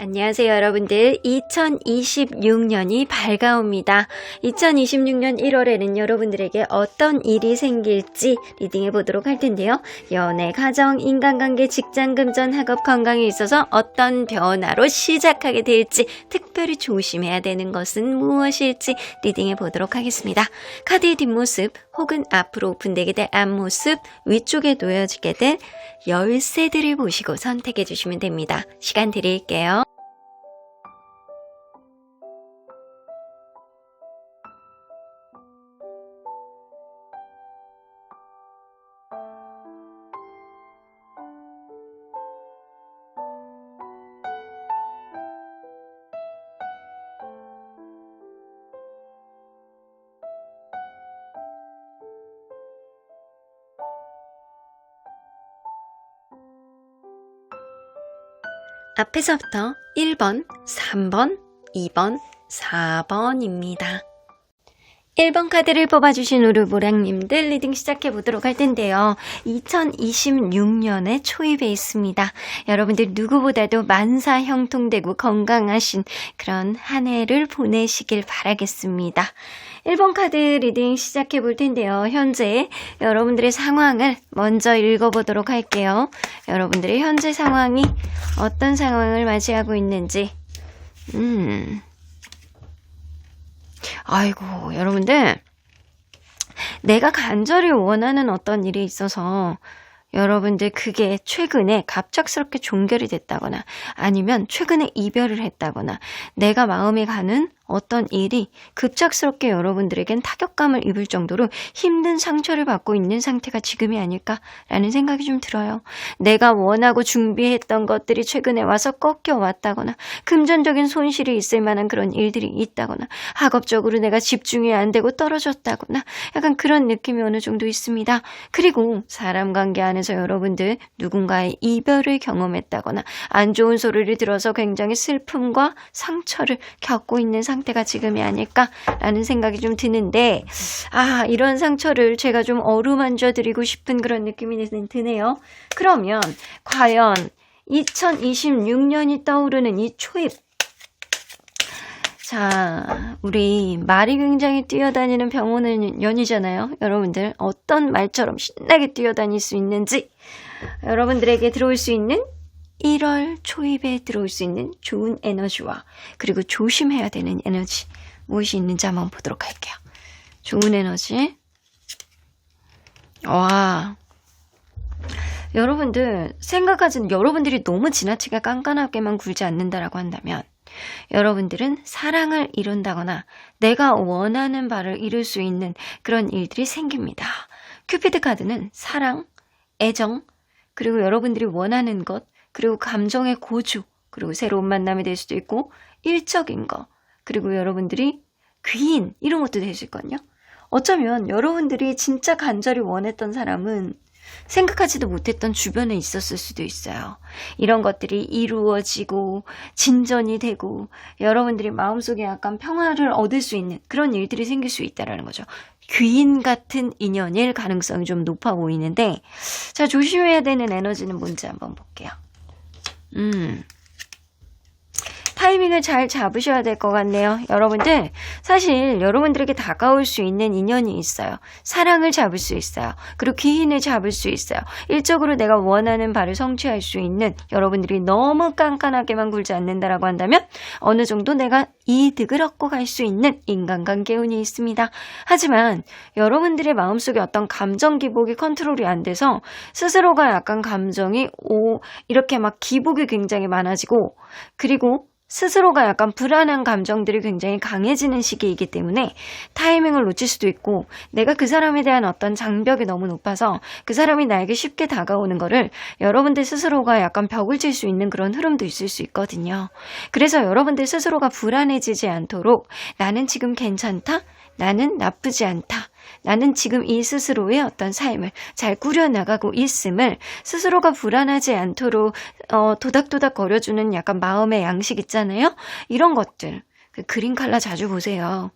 안녕하세요, 여러분들. 2026년이 밝아옵니다. 2026년 1월에는 여러분들에게 어떤 일이 생길지 리딩해 보도록 할 텐데요. 연애, 가정, 인간관계, 직장, 금전, 학업, 건강에 있어서 어떤 변화로 시작하게 될지, 특별히 조심해야 되는 것은 무엇일지 리딩해 보도록 하겠습니다. 카드의 뒷모습 혹은 앞으로 오픈되게 될 앞모습, 위쪽에 놓여지게 될 열쇠들을 보시고 선택해 주시면 됩니다. 시간 드릴게요. 앞에서부터 1번, 3번, 2번, 4번입니다. 1번 카드를 뽑아주신 우르보랑님들 리딩 시작해보도록 할 텐데요. 2026년에 초입에 있습니다. 여러분들 누구보다도 만사 형통되고 건강하신 그런 한 해를 보내시길 바라겠습니다. 1번 카드 리딩 시작해 볼 텐데요. 현재 여러분들의 상황을 먼저 읽어보도록 할게요. 여러분들의 현재 상황이 어떤 상황을 맞이하고 있는지. 아이고, 여러분들, 내가 간절히 원하는 어떤 일이 있어서 여러분들 그게 최근에 갑작스럽게 종결이 됐다거나 아니면 최근에 이별을 했다거나 내가 마음에 가는 어떤 일이 급작스럽게 여러분들에겐 타격감을 입을 정도로 힘든 상처를 받고 있는 상태가 지금이 아닐까라는 생각이 좀 들어요. 내가 원하고 준비했던 것들이 최근에 와서 꺾여왔다거나 금전적인 손실이 있을 만한 그런 일들이 있다거나 학업적으로 내가 집중이 안 되고 떨어졌다거나 약간 그런 느낌이 어느 정도 있습니다. 그리고 사람 관계 안에서 여러분들 누군가의 이별을 경험했다거나 안 좋은 소리를 들어서 굉장히 슬픔과 상처를 겪고 있는 상태가 지금이 아닐까라는 생각이 좀 드는데, 이런 상처를 제가 좀 어루만져 드리고 싶은 그런 느낌이 드네요. 그러면 과연 2026년이 떠오르는 이 초입, 자, 우리 말이 굉장히 뛰어다니는 병원년이잖아요. 여러분들 어떤 말처럼 신나게 뛰어다닐 수 있는지, 여러분들에게 들어올 수 있는 1월 초입에 들어올 수 있는 좋은 에너지와 그리고 조심해야 되는 에너지 무엇이 있는지 한번 보도록 할게요. 좋은 에너지. 와, 여러분들 생각하진 여러분들이 너무 지나치게 깐깐하게만 굴지 않는다라고 한다면 여러분들은 사랑을 이룬다거나 내가 원하는 바를 이룰 수 있는 그런 일들이 생깁니다. 큐피드 카드는 사랑, 애정, 그리고 여러분들이 원하는 것, 그리고 감정의 고주, 그리고 새로운 만남이 될 수도 있고 일적인 거, 그리고 여러분들이 귀인 이런 것도 될 수 있거든요. 어쩌면 여러분들이 진짜 간절히 원했던 사람은 생각하지도 못했던 주변에 있었을 수도 있어요. 이런 것들이 이루어지고 진전이 되고 여러분들이 마음속에 약간 평화를 얻을 수 있는 그런 일들이 생길 수 있다는 거죠. 귀인 같은 인연일 가능성이 좀 높아 보이는데, 자, 조심해야 되는 에너지는 뭔지 한번 볼게요. 타이밍을 잘 잡으셔야 될 것 같네요. 여러분들, 사실 여러분들에게 다가올 수 있는 인연이 있어요. 사랑을 잡을 수 있어요. 그리고 기인을 잡을 수 있어요. 일적으로 내가 원하는 바를 성취할 수 있는, 여러분들이 너무 깐깐하게만 굴지 않는다라고 한다면 어느 정도 내가 이득을 얻고 갈 수 있는 인간관계 운이 있습니다. 하지만 여러분들의 마음속에 어떤 감정 기복이 컨트롤이 안 돼서 스스로가 약간 감정이 이렇게 막 기복이 굉장히 많아지고, 그리고 스스로가 약간 불안한 감정들이 굉장히 강해지는 시기이기 때문에 타이밍을 놓칠 수도 있고, 내가 그 사람에 대한 어떤 장벽이 너무 높아서 그 사람이 나에게 쉽게 다가오는 거를 여러분들 스스로가 약간 벽을 칠 수 있는 그런 흐름도 있을 수 있거든요. 그래서 여러분들 스스로가 불안해지지 않도록 나는 지금 괜찮다? 나는 나쁘지 않다. 나는 지금 이 스스로의 어떤 삶을 잘 꾸려나가고 있음을 스스로가 불안하지 않도록 도닥도닥 거려주는 약간 마음의 양식 있잖아요. 이런 것들, 그린 컬러 자주 보세요.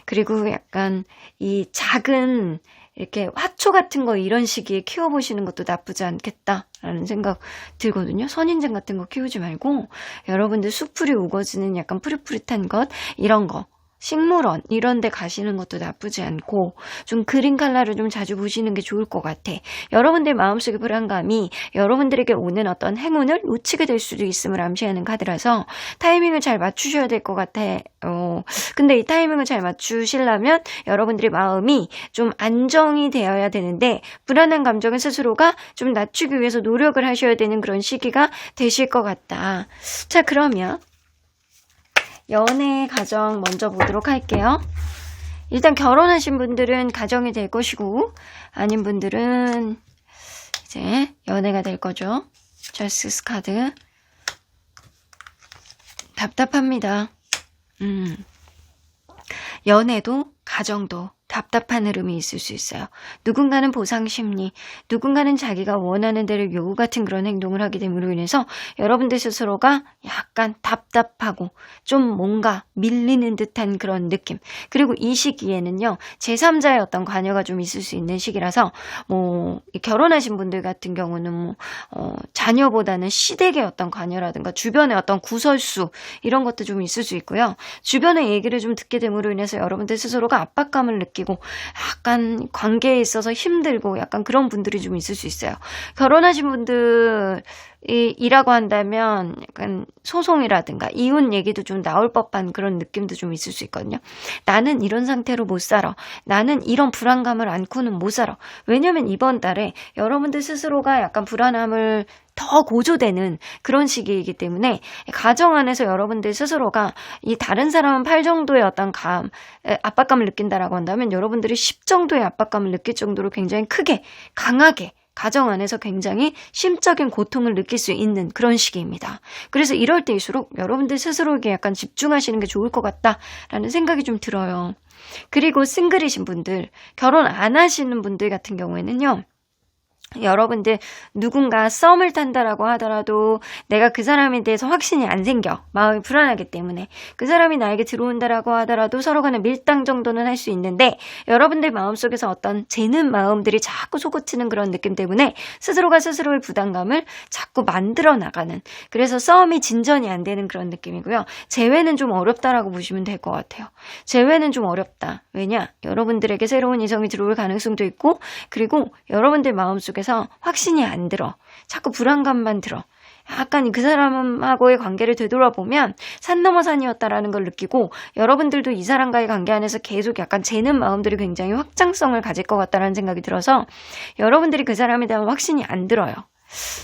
그리고 약간 이 작은 이렇게 화초 같은 거 이런 시기에 키워보시는 것도 나쁘지 않겠다라는 생각 들거든요. 선인장 같은 거 키우지 말고 여러분들 숲풀이 우거지는 약간 푸릇푸릇한 것 이런 거 식물원 이런 데 가시는 것도 나쁘지 않고 좀 그린 컬러를 좀 자주 보시는 게 좋을 것 같아. 여러분들 마음속의 불안감이 여러분들에게 오는 어떤 행운을 놓치게 될 수도 있음을 암시하는 카드라서 타이밍을 잘 맞추셔야 될 것 같아. 근데 이 타이밍을 잘 맞추시려면 여러분들의 마음이 좀 안정이 되어야 되는데 불안한 감정을 스스로가 좀 낮추기 위해서 노력을 하셔야 되는 그런 시기가 되실 것 같다. 자, 그러면 연애 가정 먼저 보도록 할게요. 일단 결혼하신 분들은 가정이 될 것이고 아닌 분들은 이제 연애가 될 거죠. 저스티스 카드. 답답합니다. 연애도 가정도 답답한 흐름이 있을 수 있어요. 누군가는 보상 심리, 누군가는 자기가 원하는 대로 요구 같은 그런 행동을 하게 됨으로 인해서 여러분들 스스로가 약간 답답하고 좀 뭔가 밀리는 듯한 그런 느낌. 그리고 이 시기에는요, 제3자의 어떤 관여가 좀 있을 수 있는 시기라서 결혼하신 분들 같은 경우는 자녀보다는 시댁의 어떤 관여라든가 주변의 어떤 구설수 이런 것도 좀 있을 수 있고요. 주변의 얘기를 좀 듣게 됨으로 인해서 여러분들 스스로가 압박감을 느끼고 약간 관계에 있어서 힘들고 약간 그런 분들이 좀 있을 수 있어요. 결혼하신 분들이라고 한다면 약간 소송이라든가 이혼 얘기도 좀 나올 법한 그런 느낌도 좀 있을 수 있거든요. 나는 이런 상태로 못 살아. 나는 이런 불안감을 안고는 못 살아. 왜냐면 이번 달에 여러분들 스스로가 약간 불안함을 더 고조되는 그런 시기이기 때문에 가정 안에서 여러분들 스스로가 이 다른 사람은 8 정도의 어떤 압박감을 느낀다라고 한다면 여러분들이 10 정도의 압박감을 느낄 정도로 굉장히 크게 강하게 가정 안에서 굉장히 심적인 고통을 느낄 수 있는 그런 시기입니다. 그래서 이럴 때일수록 여러분들 스스로에게 약간 집중하시는 게 좋을 것 같다라는 생각이 좀 들어요. 그리고 싱글이신 분들, 결혼 안 하시는 분들 같은 경우에는요. 여러분들 누군가 썸을 탄다라고 하더라도 내가 그 사람에 대해서 확신이 안 생겨. 마음이 불안하기 때문에. 그 사람이 나에게 들어온다라고 하더라도 서로 간에 밀당 정도는 할 수 있는데 여러분들 마음속에서 어떤 재는 마음들이 자꾸 솟구치는 그런 느낌 때문에 스스로가 스스로의 부담감을 자꾸 만들어 나가는, 그래서 썸이 진전이 안 되는 그런 느낌이고요. 재회는 좀 어렵다라고 보시면 될 것 같아요. 재회는 좀 어렵다. 왜냐? 여러분들에게 새로운 이성이 들어올 가능성도 있고, 그리고 여러분들 마음속에 그래서 확신이 안 들어. 자꾸 불안감만 들어. 약간 그 사람하고의 관계를 되돌아보면 산 넘어 산이었다라는 걸 느끼고 여러분들도 이 사람과의 관계 안에서 계속 약간 재는 마음들이 굉장히 확장성을 가질 것 같다라는 생각이 들어서 여러분들이 그 사람에 대한 확신이 안 들어요.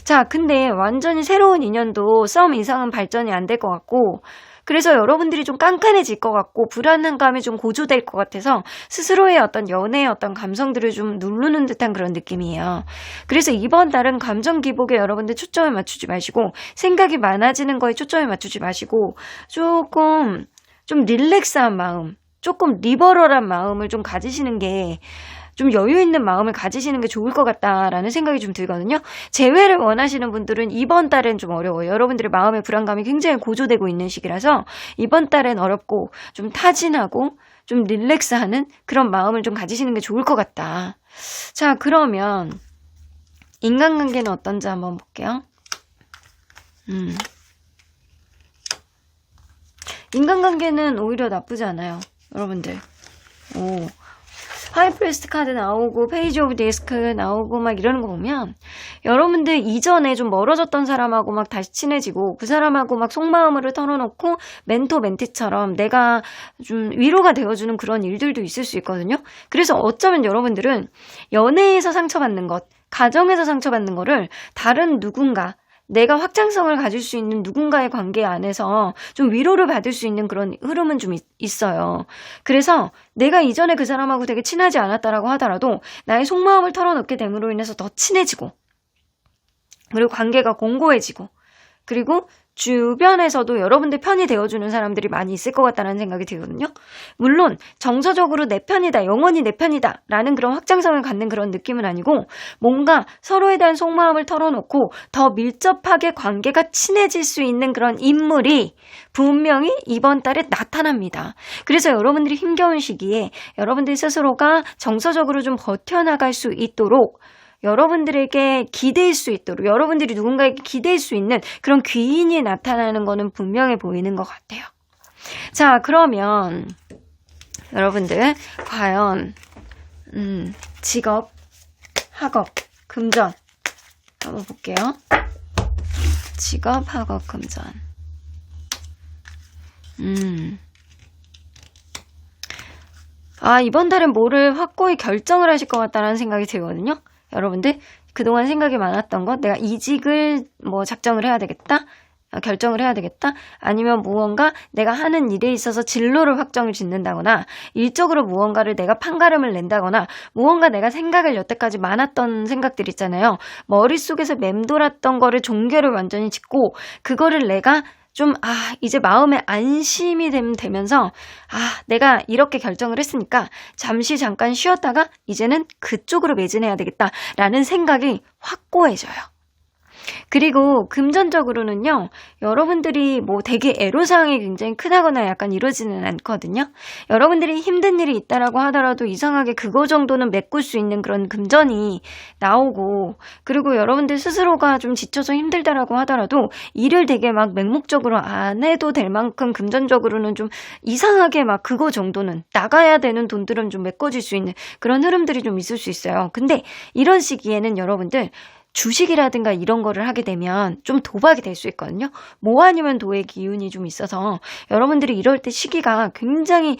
자, 근데 완전히 새로운 인연도 썸 이상은 발전이 안 될 것 같고, 그래서 여러분들이 좀 깐깐해질 것 같고 불안한 감이 좀 고조될 것 같아서 스스로의 어떤 연애의 어떤 감성들을 좀 누르는 듯한 그런 느낌이에요. 그래서 이번 달은 감정 기복에 여러분들 초점을 맞추지 마시고 생각이 많아지는 거에 초점을 맞추지 마시고 조금 좀 릴렉스한 마음, 조금 리버럴한 마음을 좀 가지시는 게, 좀 여유 있는 마음을 가지시는 게 좋을 것 같다라는 생각이 좀 들거든요. 재회를 원하시는 분들은 이번 달엔 좀 어려워요. 여러분들의 마음의 불안감이 굉장히 고조되고 있는 시기라서 이번 달엔 어렵고 좀 타진하고 좀 릴렉스하는 그런 마음을 좀 가지시는 게 좋을 것 같다. 자, 그러면 인간관계는 어떤지 한번 볼게요. 인간관계는 오히려 나쁘지 않아요. 여러분들. 하이프리스트 카드 나오고 페이지 오브 디스크 나오고 막 이러는 거 보면 여러분들 이전에 좀 멀어졌던 사람하고 막 다시 친해지고 그 사람하고 막 속마음을 털어놓고 멘토 멘티처럼 내가 좀 위로가 되어주는 그런 일들도 있을 수 있거든요. 그래서 어쩌면 여러분들은 연애에서 상처받는 것, 가정에서 상처받는 거를 다른 누군가, 내가 확장성을 가질 수 있는 누군가의 관계 안에서 좀 위로를 받을 수 있는 그런 흐름은 좀 있어요. 그래서 내가 이전에 그 사람하고 되게 친하지 않았다라고 하더라도 나의 속마음을 털어놓게 됨으로 인해서 더 친해지고, 그리고 관계가 공고해지고, 그리고 주변에서도 여러분들 편이 되어주는 사람들이 많이 있을 것 같다는 생각이 들거든요. 물론 정서적으로 내 편이다, 영원히 내 편이다 라는 그런 확장성을 갖는 그런 느낌은 아니고 뭔가 서로에 대한 속마음을 털어놓고 더 밀접하게 관계가 친해질 수 있는 그런 인물이 분명히 이번 달에 나타납니다. 그래서 여러분들이 힘겨운 시기에 여러분들 스스로가 정서적으로 좀 버텨나갈 수 있도록 여러분들에게 기댈 수 있도록 여러분들이 누군가에게 기댈 수 있는 그런 귀인이 나타나는 거는 분명해 보이는 것 같아요. 자, 그러면 여러분들 과연 직업, 학업, 금전 한번 볼게요. 직업, 학업, 금전. 이번 달엔 뭐를 확고히 결정을 하실 것 같다는 생각이 들거든요. 여러분들 그동안 생각이 많았던 것, 내가 이직을 작정을 해야 되겠다, 결정을 해야 되겠다, 아니면 무언가 내가 하는 일에 있어서 진로를 확정을 짓는다거나 일적으로 무언가를 내가 판가름을 낸다거나 무언가 내가 생각을 여태까지 많았던 생각들 있잖아요. 머릿속에서 맴돌았던 거를 종결을 완전히 짓고 그거를 내가 좀 이제 마음에 안심이 되면서 내가 이렇게 결정을 했으니까 잠깐 쉬었다가 이제는 그쪽으로 매진해야 되겠다라는 생각이 확고해져요. 그리고 금전적으로는요, 여러분들이 되게 애로사항이 굉장히 크다거나 약간 이러지는 않거든요. 여러분들이 힘든 일이 있다라고 하더라도 이상하게 그거 정도는 메꿀 수 있는 그런 금전이 나오고, 그리고 여러분들 스스로가 좀 지쳐서 힘들다라고 하더라도 일을 되게 맹목적으로 안 해도 될 만큼 금전적으로는 좀 이상하게 그거 정도는 나가야 되는 돈들은 좀 메꿔질 수 있는 그런 흐름들이 좀 있을 수 있어요. 근데 이런 시기에는 여러분들 주식이라든가 이런 거를 하게 되면 좀 도박이 될 수 있거든요. 뭐 아니면 도의 기운이 좀 있어서 여러분들이 이럴 때 시기가 굉장히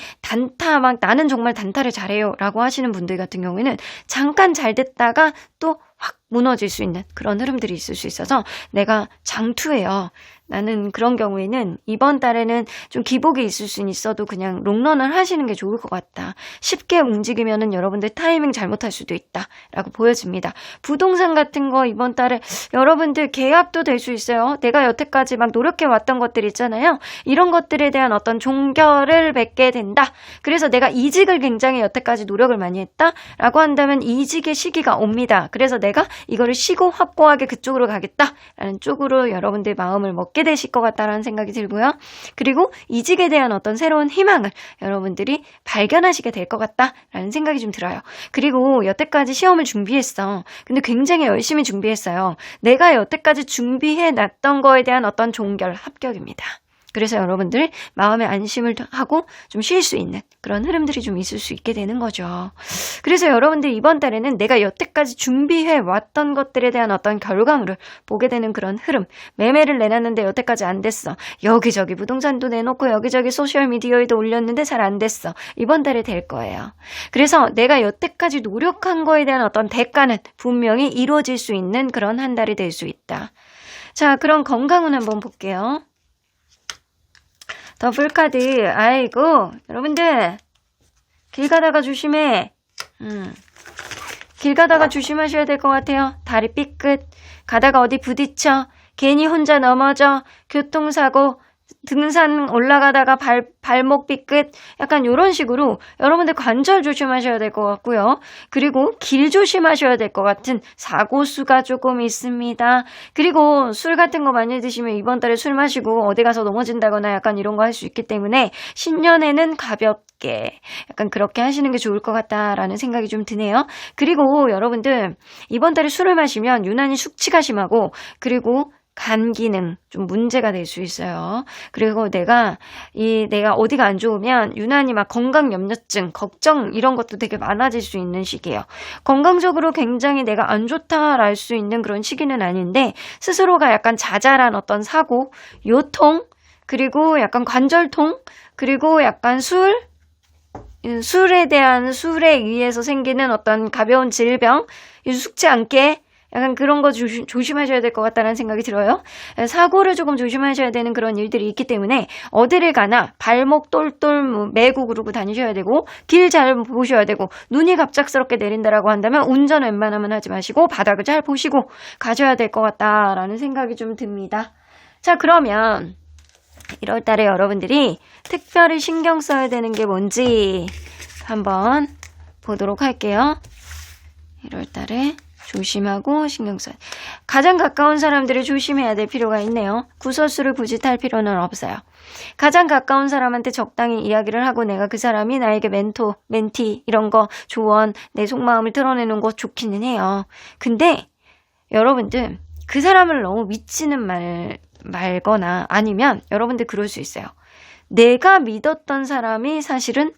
나는 정말 단타를 잘해요 라고 하시는 분들 같은 경우에는 잠깐 잘 됐다가 또 확 무너질 수 있는 그런 흐름들이 있을 수 있어서 내가 장투예요. 나는 그런 경우에는 이번 달에는 좀 기복이 있을 수는 있어도 그냥 롱런을 하시는 게 좋을 것 같다. 쉽게 움직이면은 여러분들 타이밍 잘못할 수도 있다 라고 보여집니다. 부동산 같은 거 이번 달에 여러분들 계약도 될 수 있어요. 내가 여태까지 노력해 왔던 것들 있잖아요. 이런 것들에 대한 어떤 종결을 맺게 된다. 그래서 내가 이직을 굉장히 여태까지 노력을 많이 했다 라고 한다면 이직의 시기가 옵니다. 그래서 내가 이거를 쉬고 확고하게 그쪽으로 가겠다라는 쪽으로 여러분들 마음을 먹게 되실 것 같다라는 생각이 들고요. 그리고 이직에 대한 어떤 새로운 희망을 여러분들이 발견하시게 될 것 같다라는 생각이 좀 들어요. 그리고 여태까지 시험을 준비했어. 근데 굉장히 열심히 준비했어요. 내가 여태까지 준비해 놨던 거에 대한 어떤 종결, 합격입니다. 그래서 여러분들 마음의 안심을 하고 좀 쉴 수 있는 그런 흐름들이 좀 있을 수 있게 되는 거죠. 그래서 여러분들 이번 달에는 내가 여태까지 준비해 왔던 것들에 대한 어떤 결과물을 보게 되는 그런 흐름. 매매를 내놨는데 여태까지 안 됐어. 여기저기 부동산도 내놓고 여기저기 소셜미디어에도 올렸는데 잘 안 됐어. 이번 달에 될 거예요. 그래서 내가 여태까지 노력한 거에 대한 어떤 대가는 분명히 이루어질 수 있는 그런 한 달이 될 수 있다. 자, 그럼 건강운 한번 볼게요. 더블카드. 아이고 여러분들 길 가다가 조심해. 길 가다가 조심하셔야 될 것 같아요. 다리 삐끗 가다가 어디 부딪혀 괜히 혼자 넘어져 교통사고 등산 올라가다가 발목 삐끗 약간 이런 식으로 여러분들 관절 조심하셔야 될 것 같고요. 그리고 길 조심하셔야 될 것 같은 사고수가 조금 있습니다. 그리고 술 같은 거 많이 드시면 이번 달에 술 마시고 어디 가서 넘어진다거나 약간 이런 거 할 수 있기 때문에 신년에는 가볍게 약간 그렇게 하시는 게 좋을 것 같다라는 생각이 좀 드네요. 그리고 여러분들 이번 달에 술을 마시면 유난히 숙취가 심하고 그리고 간 기능 좀 문제가 될 수 있어요. 그리고 내가 어디가 안 좋으면 유난히 건강 염려증, 걱정 이런 것도 되게 많아질 수 있는 시기예요. 건강적으로 굉장히 내가 안 좋다라 할 수 있는 그런 시기는 아닌데 스스로가 약간 자잘한 어떤 사고, 요통, 그리고 약간 관절통, 그리고 약간 술에 의해서 생기는 어떤 가벼운 질병, 숙지 않게 약간 그런 거 조심하셔야 될 것 같다는 생각이 들어요. 사고를 조금 조심하셔야 되는 그런 일들이 있기 때문에 어디를 가나 발목 똘똘 메고 그러고 다니셔야 되고 길 잘 보셔야 되고 눈이 갑작스럽게 내린다라고 한다면 운전 웬만하면 하지 마시고 바닥을 잘 보시고 가셔야 될 것 같다라는 생각이 좀 듭니다. 자, 그러면 1월 달에 여러분들이 특별히 신경 써야 되는 게 뭔지 한번 보도록 할게요. 1월 달에 조심하고 신경 써야 가장 가까운 사람들을 조심해야 될 필요가 있네요. 구설수를 굳이 탈 필요는 없어요. 가장 가까운 사람한테 적당히 이야기를 하고 내가 그 사람이 나에게 멘토, 멘티 이런 거 조언, 내 속마음을 드러내는 거 좋기는 해요. 근데 여러분들 그 사람을 너무 믿지는 말거나 아니면 여러분들 그럴 수 있어요. 내가 믿었던 사람이 사실은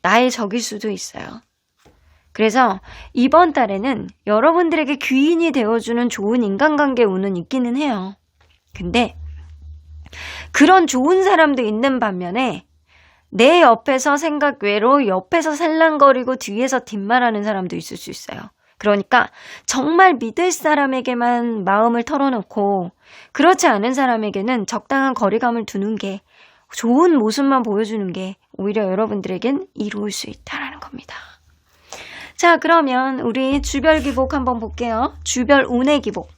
나의 적일 수도 있어요. 그래서 이번 달에는 여러분들에게 귀인이 되어주는 좋은 인간관계 운은 있기는 해요. 근데 그런 좋은 사람도 있는 반면에 내 옆에서 생각 외로 옆에서 살랑거리고 뒤에서 뒷말하는 사람도 있을 수 있어요. 그러니까 정말 믿을 사람에게만 마음을 털어놓고 그렇지 않은 사람에게는 적당한 거리감을 두는 게 좋은 모습만 보여주는 게 오히려 여러분들에겐 이로울 수 있다라는 겁니다. 자, 그러면 우리 주별 기복 한번 볼게요. 주별 운의 기복.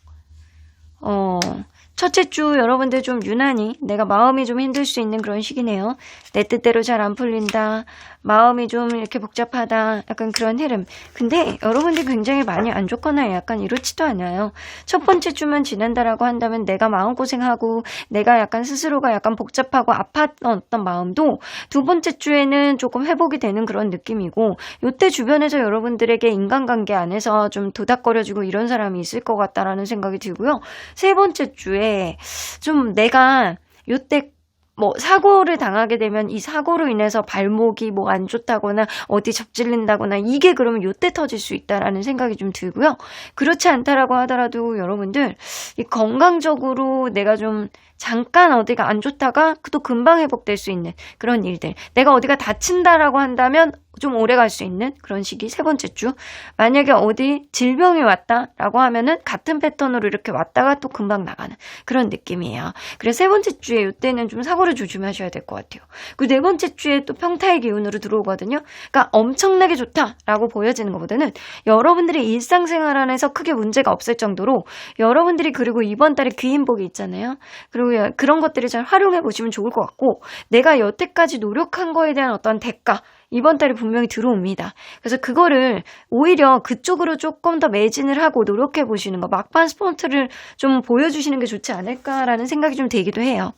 첫째 주 여러분들 좀 유난히 내가 마음이 좀 힘들 수 있는 그런 시기네요. 내 뜻대로 잘 안 풀린다. 마음이 좀 이렇게 복잡하다. 약간 그런 흐름. 근데 여러분들이 굉장히 많이 안 좋거나 약간 이렇지도 않아요. 첫 번째 주만 지난다라고 한다면 내가 마음고생하고 내가 약간 스스로가 약간 복잡하고 아팠던 어떤 마음도 두 번째 주에는 조금 회복이 되는 그런 느낌이고 요때 주변에서 여러분들에게 인간관계 안에서 좀 도닥거려주고 이런 사람이 있을 것 같다라는 생각이 들고요. 세 번째 주에 좀 내가 요때 뭐 사고를 당하게 되면 이 사고로 인해서 발목이 뭐 안 좋다거나 어디 접질린다거나 이게 그러면 요때 터질 수 있다라는 생각이 좀 들고요. 그렇지 않다라고 하더라도 여러분들 이 건강적으로 내가 좀 잠깐 어디가 안 좋다가 또 금방 회복될 수 있는 그런 일들. 내가 어디가 다친다라고 한다면 좀 오래 갈 수 있는 그런 시기 세 번째 주. 만약에 어디 질병이 왔다라고 하면은 같은 패턴으로 이렇게 왔다가 또 금방 나가는 그런 느낌이에요. 그래서 세 번째 주에 이때는 좀 사고를 조심하셔야 될 것 같아요. 그리고 네 번째 주에 또 평타의 기운으로 들어오거든요. 그러니까 엄청나게 좋다라고 보여지는 것보다는 여러분들의 일상생활 안에서 크게 문제가 없을 정도로 여러분들이 그리고 이번 달에 귀인복이 있잖아요. 그리고 그런 것들을 잘 활용해 보시면 좋을 것 같고 내가 여태까지 노력한 거에 대한 어떤 대가 이번 달에 분명히 들어옵니다. 그래서 그거를 오히려 그쪽으로 조금 더 매진을 하고 노력해 보시는 거 막판 스포트를 좀 보여주시는 게 좋지 않을까라는 생각이 좀 들기도 해요.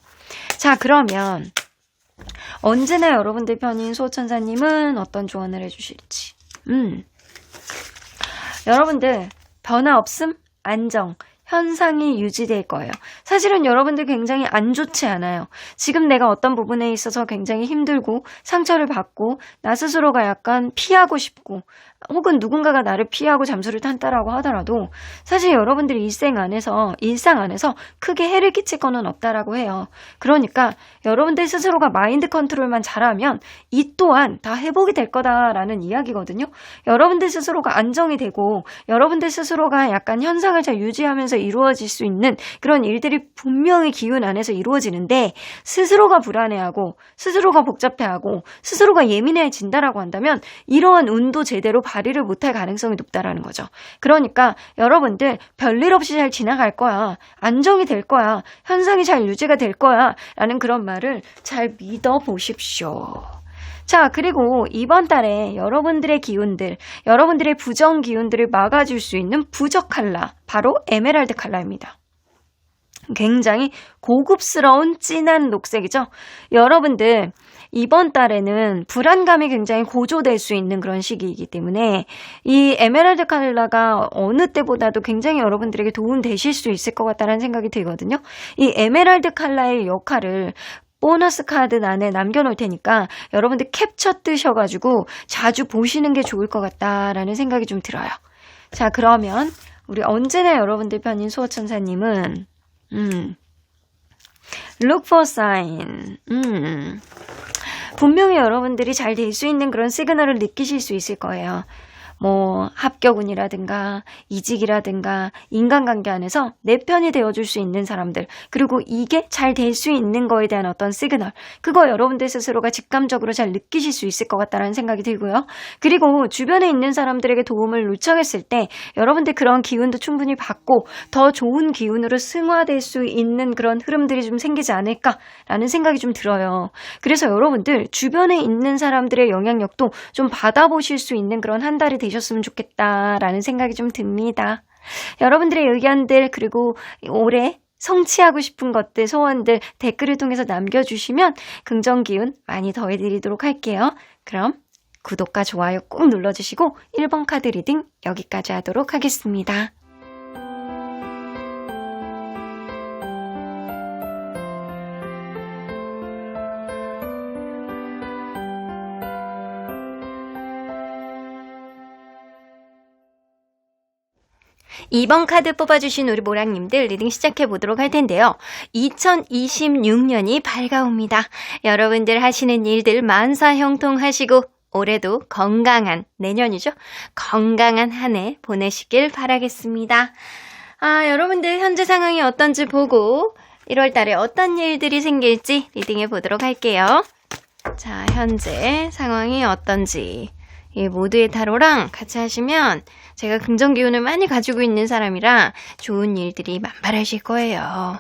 자, 그러면 언제나 여러분들 편인 수호천사님은 어떤 조언을 해주실지. 여러분들 변화 없음, 안정, 현상이 유지될 거예요. 사실은 여러분들 굉장히 안 좋지 않아요. 지금 내가 어떤 부분에 있어서 굉장히 힘들고 상처를 받고 나 스스로가 약간 피하고 싶고 혹은 누군가가 나를 피하고 잠수를 탄다라고 하더라도 사실 여러분들이 일상 안에서 크게 해를 끼칠 거는 없다라고 해요. 그러니까 여러분들 스스로가 마인드 컨트롤만 잘하면 이 또한 다 회복이 될 거다라는 이야기거든요. 여러분들 스스로가 안정이 되고 여러분들 스스로가 약간 현상을 잘 유지하면서 이루어질 수 있는 그런 일들이 분명히 기운 안에서 이루어지는데 스스로가 불안해하고 스스로가 복잡해하고 스스로가 예민해진다라고 한다면 이러한 운도 제대로 발휘를 못할 가능성이 높다라는 거죠. 그러니까 여러분들 별일 없이 잘 지나갈 거야. 안정이 될 거야. 현상이 잘 유지가 될 거야. 라는 그런 말을 잘 믿어보십시오. 자, 그리고 이번 달에 여러분들의 기운들, 여러분들의 부정 기운들을 막아줄 수 있는 부적 컬러, 바로 에메랄드 컬러입니다. 굉장히 고급스러운 진한 녹색이죠. 여러분들 이번 달에는 불안감이 굉장히 고조될 수 있는 그런 시기이기 때문에 이 에메랄드 컬러가 어느 때보다도 굉장히 여러분들에게 도움 되실 수 있을 것 같다는 생각이 들거든요. 이 에메랄드 컬러의 역할을 보너스 카드 안에 남겨놓을 테니까 여러분들 캡처 뜨셔가지고 자주 보시는 게 좋을 것 같다라는 생각이 좀 들어요. 자, 그러면 우리 언제나 여러분들 편인 수호천사님은 look for sign. 분명히 여러분들이 잘 될 수 있는 그런 시그널을 느끼실 수 있을 거예요. 뭐 합격운이라든가 이직이라든가 인간관계 안에서 내 편이 되어줄 수 있는 사람들, 그리고 이게 잘 될 수 있는 거에 대한 어떤 시그널, 그거 여러분들 스스로가 직감적으로 잘 느끼실 수 있을 것 같다는 생각이 들고요. 그리고 주변에 있는 사람들에게 도움을 요청했을 때 여러분들 그런 기운도 충분히 받고 더 좋은 기운으로 승화될 수 있는 그런 흐름들이 좀 생기지 않을까라는 생각이 좀 들어요. 그래서 여러분들 주변에 있는 사람들의 영향력도 좀 받아보실 수 있는 그런 한 달이 되셨으면 좋겠다라는 생각이 좀 듭니다. 여러분들의 의견들, 그리고 올해 성취하고 싶은 것들, 소원들 댓글을 통해서 남겨주시면 긍정 기운 많이 더해드리도록 할게요. 그럼 구독과 좋아요 꼭 눌러주시고 1번 카드 리딩 여기까지 하도록 하겠습니다. (2번) 카드 뽑아주신 우리 모랑님들 리딩 시작해보도록 할 텐데요. 2026년이 밝아옵니다. 여러분들 하시는 일들 만사형통하시고 올해도 건강한, 내년이죠? 건강한 한 해 보내시길 바라겠습니다. 여러분들 현재 상황이 어떤지 보고 1월 달에 어떤 일들이 생길지 리딩해 보도록 할게요. 자, 현재 상황이 어떤지. 이 모두의 타로랑 같이 하시면 제가 긍정 기운을 많이 가지고 있는 사람이라 좋은 일들이 만발하실 거예요.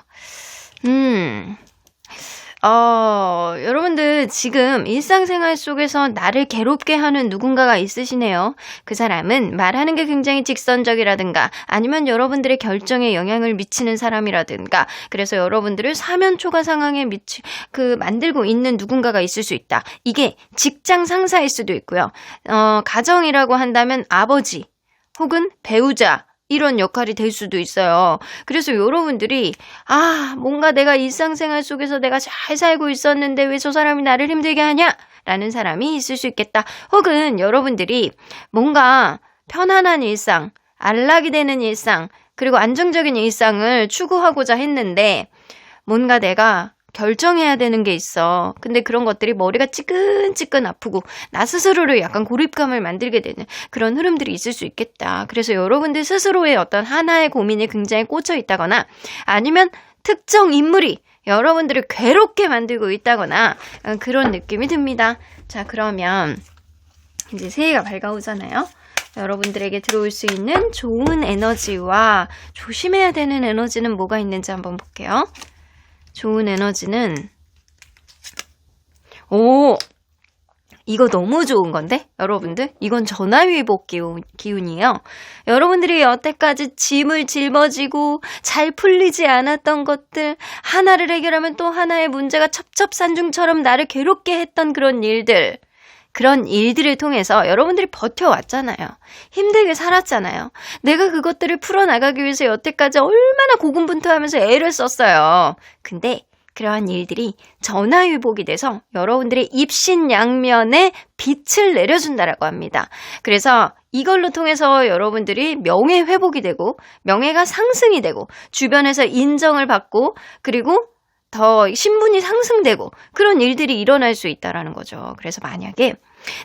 여러분들 지금 일상생활 속에서 나를 괴롭게 하는 누군가가 있으시네요. 그 사람은 말하는 게 굉장히 직선적이라든가 아니면 여러분들의 결정에 영향을 미치는 사람이라든가, 그래서 여러분들을 사면초가 상황에 만들고 있는 누군가가 있을 수 있다. 이게 직장 상사일 수도 있고요. 가정이라고 한다면 아버지 혹은 배우자, 이런 역할이 될 수도 있어요. 그래서 여러분들이 뭔가 내가 일상생활 속에서 내가 잘 살고 있었는데 왜 저 사람이 나를 힘들게 하냐? 라는 사람이 있을 수 있겠다. 혹은 여러분들이 뭔가 편안한 일상, 안락이 되는 일상, 그리고 안정적인 일상을 추구하고자 했는데 뭔가 내가 결정해야 되는 게 있어. 근데 그런 것들이 머리가 찌끈찌끈 아프고 나 스스로를 약간 고립감을 만들게 되는 그런 흐름들이 있을 수 있겠다. 그래서 여러분들 스스로의 어떤 하나의 고민에 굉장히 꽂혀 있다거나 아니면 특정 인물이 여러분들을 괴롭게 만들고 있다거나 그런 느낌이 듭니다. 자, 그러면 이제 새해가 밝아오잖아요. 여러분들에게 들어올 수 있는 좋은 에너지와 조심해야 되는 에너지는 뭐가 있는지 한번 볼게요. 좋은 에너지는 이거 너무 좋은 건데 여러분들, 이건 전화위복 기운이에요. 여러분들이 여태까지 짐을 짊어지고 잘 풀리지 않았던 것들, 하나를 해결하면 또 하나의 문제가 첩첩산중처럼 나를 괴롭게 했던 그런 일들을 통해서 여러분들이 버텨왔잖아요. 힘들게 살았잖아요. 내가 그것들을 풀어나가기 위해서 여태까지 얼마나 고군분투하면서 애를 썼어요. 근데 그러한 일들이 전화위복이 돼서 여러분들의 입신양면에 빛을 내려준다라고 합니다. 그래서 이걸로 통해서 여러분들이 명예회복이 되고 명예가 상승이 되고 주변에서 인정을 받고 그리고 더 신분이 상승되고 그런 일들이 일어날 수 있다라는 거죠. 그래서 만약에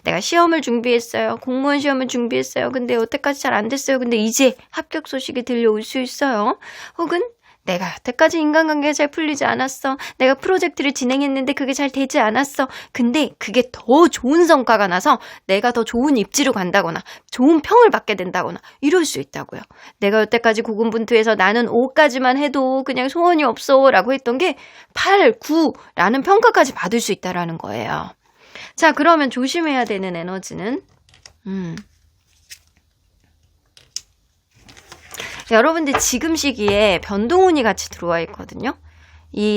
내가 시험을 준비했어요. 공무원 시험을 준비했어요. 근데 여태까지 잘 안 됐어요. 근데 이제 합격 소식이 들려올 수 있어요. 혹은 내가 여태까지 인간관계가 잘 풀리지 않았어. 내가 프로젝트를 진행했는데 그게 잘 되지 않았어. 근데 그게 더 좋은 성과가 나서 내가 더 좋은 입지로 간다거나 좋은 평을 받게 된다거나 이럴 수 있다고요. 내가 여태까지 고군분투해서 나는 5까지만 해도 그냥 소원이 없어 라고 했던 게 8, 9라는 평가까지 받을 수 있다라는 거예요. 자, 그러면 조심해야 되는 에너지는 여러분들 지금 시기에 변동운이 같이 들어와 있거든요.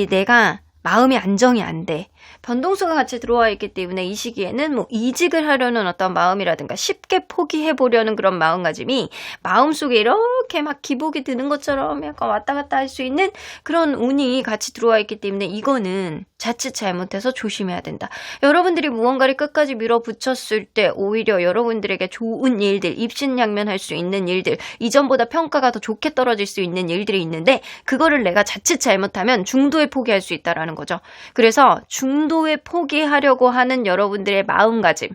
내가 마음이 안정이 안 돼. 변동수가 같이 들어와 있기 때문에 이 시기에는 뭐 이직을 하려는 어떤 마음이라든가 쉽게 포기해보려는 그런 마음가짐이 마음속에 이렇게 막 기복이 드는 것처럼 약간 왔다 갔다 할 수 있는 그런 운이 같이 들어와 있기 때문에 이거는 자칫 잘못해서 조심해야 된다. 여러분들이 무언가를 끝까지 밀어붙였을 때 오히려 여러분들에게 좋은 일들, 입신양면할 수 있는 일들, 이전보다 평가가 더 좋게 떨어질 수 있는 일들이 있는데 그거를 내가 자칫 잘못하면 중도에 포기할 수 있다라는 거죠. 그래서 중도에 포기하려고 하는 여러분들의 마음가짐,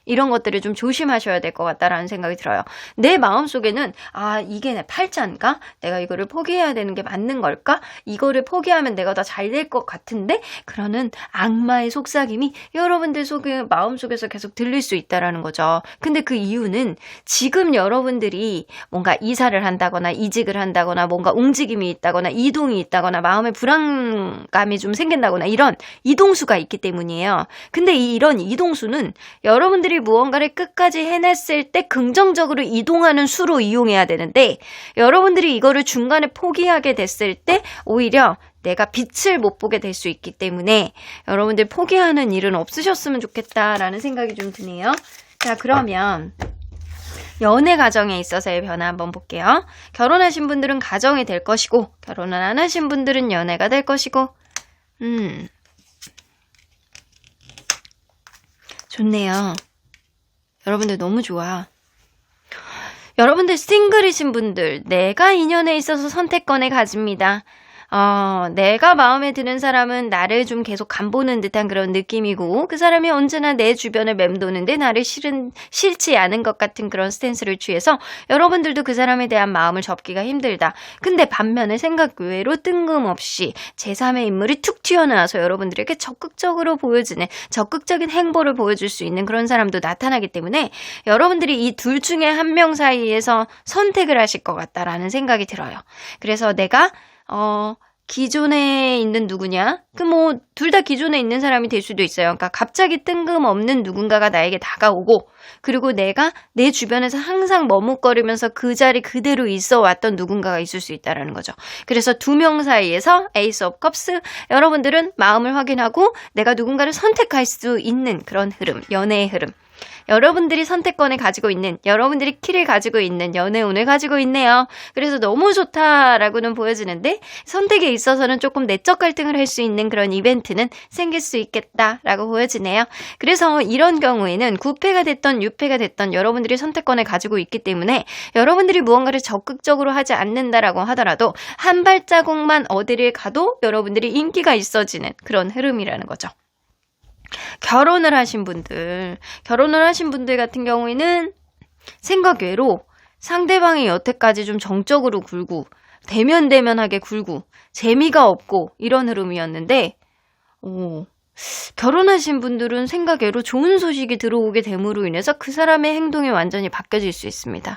이런 것들을 좀 조심하셔야 될 것 같다라는 생각이 들어요. 내 마음속에는 이게 내 팔자인가? 내가 이거를 포기해야 되는 게 맞는 걸까? 이거를 포기하면 내가 더 잘 될 것 같은데? 그러는 악마의 속삭임이 여러분들 마음속에서 계속 들릴 수 있다라는 거죠. 근데 그 이유는 지금 여러분들이 뭔가 이사를 한다거나 이직을 한다거나 뭔가 움직임이 있다거나 이동이 있다거나 마음의 불안감이 좀 생긴다거나 이런 이동수가 있기 때문이에요. 근데 이런 이동수는 여러분들이 무언가를 끝까지 해냈을 때 긍정적으로 이동하는 수로 이용해야 되는데 여러분들이 이거를 중간에 포기하게 됐을 때 오히려 내가 빛을 못 보게 될 수 있기 때문에 여러분들 포기하는 일은 없으셨으면 좋겠다라는 생각이 좀 드네요. 자, 그러면 연애 가정에 있어서의 변화 한번 볼게요. 결혼하신 분들은 가정이 될 것이고 결혼을 안 하신 분들은 연애가 될 것이고 좋네요. 여러분들 너무 좋아. 여러분들 싱글이신 분들 내가 인연에 있어서 선택권을 가집니다. 내가 마음에 드는 사람은 나를 좀 계속 간보는 듯한 그런 느낌이고 그 사람이 언제나 내 주변을 맴도는데 나를 싫지 않은 것 같은 그런 스탠스를 취해서 여러분들도 그 사람에 대한 마음을 접기가 힘들다. 근데 반면에 생각 외로 뜬금없이 제3의 인물이 툭 튀어나와서 여러분들에게 적극적으로 보여지는 적극적인 행보를 보여줄 수 있는 그런 사람도 나타나기 때문에 여러분들이 이 둘 중에 한 명 사이에서 선택을 하실 것 같다라는 생각이 들어요. 그래서 내가 기존에 있는 누구냐? 둘 다 기존에 있는 사람이 될 수도 있어요. 그러니까 갑자기 뜬금없는 누군가가 나에게 다가오고, 그리고 내가 내 주변에서 항상 머뭇거리면서 그 자리 그대로 있어 왔던 누군가가 있을 수 있다라는 거죠. 그래서 두 명 사이에서 에이스 오브 컵스, 여러분들은 마음을 확인하고 내가 누군가를 선택할 수 있는 그런 흐름, 연애의 흐름. 여러분들이 선택권을 가지고 있는, 여러분들이 키를 가지고 있는 연애운을 가지고 있네요. 그래서 너무 좋다라고는 보여지는데 선택에 있어서는 조금 내적 갈등을 할 수 있는 그런 이벤트는 생길 수 있겠다라고 보여지네요. 그래서 이런 경우에는 9패가 됐던 6패가 됐던 여러분들이 선택권을 가지고 있기 때문에 여러분들이 무언가를 적극적으로 하지 않는다라고 하더라도 한 발자국만 어디를 가도 여러분들이 인기가 있어지는 그런 흐름이라는 거죠. 결혼을 하신 분들 같은 경우에는 생각 외로 상대방이 여태까지 좀 정적으로 굴고 대면대면하게 굴고 재미가 없고 이런 흐름이었는데 결혼하신 분들은 생각 외로 좋은 소식이 들어오게 됨으로 인해서 그 사람의 행동이 완전히 바뀌어질 수 있습니다.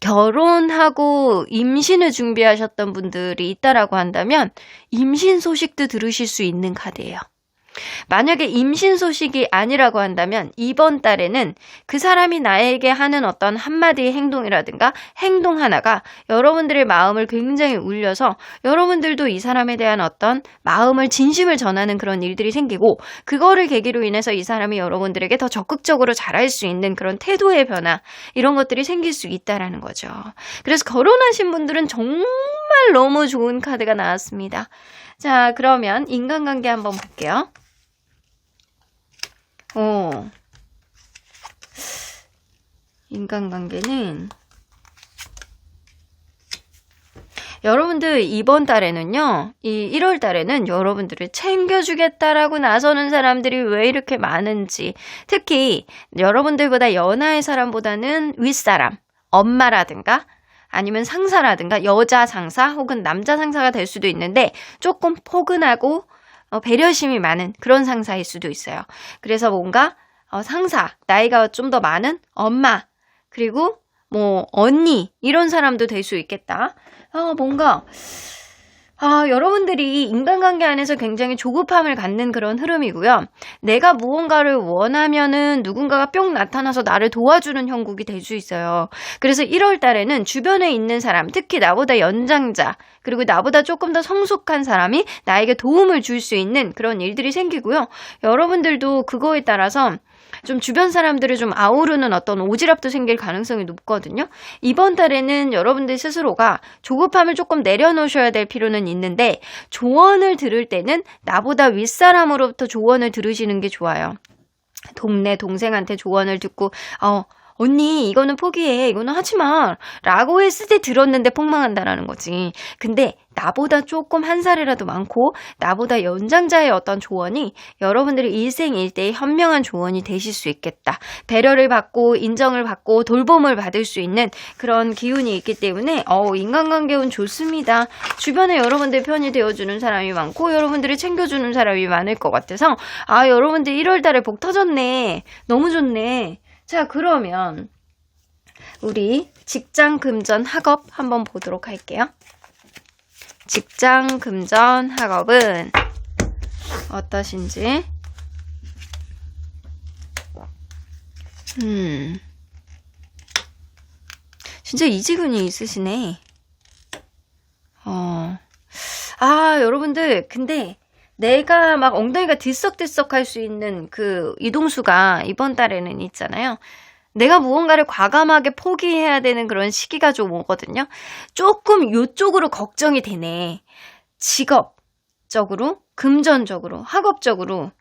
결혼하고 임신을 준비하셨던 분들이 있다라고 한다면 임신 소식도 들으실 수 있는 카드예요. 만약에 임신 소식이 아니라고 한다면 이번 달에는 그 사람이 나에게 하는 어떤 한마디의 행동이라든가 행동 하나가 여러분들의 마음을 굉장히 울려서 여러분들도 이 사람에 대한 어떤 마음을 진심을 전하는 그런 일들이 생기고 그거를 계기로 인해서 이 사람이 여러분들에게 더 적극적으로 잘할 수 있는 그런 태도의 변화 이런 것들이 생길 수 있다라는 거죠. 그래서 결혼하신 분들은 정말 너무 좋은 카드가 나왔습니다. 자, 그러면 인간관계 한번 볼게요. 인간관계는 여러분들 이번 달에는요, 이 1월 달에는 여러분들을 챙겨주겠다라고 나서는 사람들이 왜 이렇게 많은지, 특히 여러분들보다 연하의 사람보다는 윗사람, 엄마라든가 아니면 상사라든가 여자 상사 혹은 남자 상사가 될 수도 있는데 조금 포근하고 배려심이 많은 그런 상사일 수도 있어요. 그래서 뭔가 상사, 나이가 좀 더 많은 엄마, 그리고 언니 이런 사람도 될 수 있겠다. 여러분들이 인간관계 안에서 굉장히 조급함을 갖는 그런 흐름이고요. 내가 무언가를 원하면은 누군가가 뿅 나타나서 나를 도와주는 형국이 될 수 있어요. 그래서 1월 달에는 주변에 있는 사람, 특히 나보다 연장자, 그리고 나보다 조금 더 성숙한 사람이 나에게 도움을 줄 수 있는 그런 일들이 생기고요. 여러분들도 그거에 따라서 좀 주변 사람들을 좀 아우르는 어떤 오지랖도 생길 가능성이 높거든요. 이번 달에는 여러분들 스스로가 조급함을 조금 내려놓으셔야 될 필요는 있는데 조언을 들을 때는 나보다 윗사람으로부터 조언을 들으시는 게 좋아요. 동네 동생한테 조언을 듣고 언니 이거는 포기해, 이거는 하지마 라고 했을 때 들었는데 폭망한다라는 거지. 근데 나보다 조금 한 살이라도 많고 나보다 연장자의 어떤 조언이 여러분들의 일생일대의 현명한 조언이 되실 수 있겠다. 배려를 받고 인정을 받고 돌봄을 받을 수 있는 그런 기운이 있기 때문에 인간관계운 좋습니다. 주변에 여러분들 편이 되어주는 사람이 많고 여러분들이 챙겨주는 사람이 많을 것 같아서 여러분들 1월달에 복 터졌네. 너무 좋네. 자, 그러면 우리 직장, 금전, 학업 한번 보도록 할게요. 직장, 금전, 학업은 어떠신지? 진짜 이지근이 있으시네. 여러분들, 근데 내가 막 엉덩이가 들썩들썩 할 수 있는 그 이동수가 이번 달에는 있잖아요. 내가 무언가를 과감하게 포기해야 되는 그런 시기가 좀 오거든요. 조금 요쪽으로 걱정이 되네. 직업적으로, 금전적으로, 학업적으로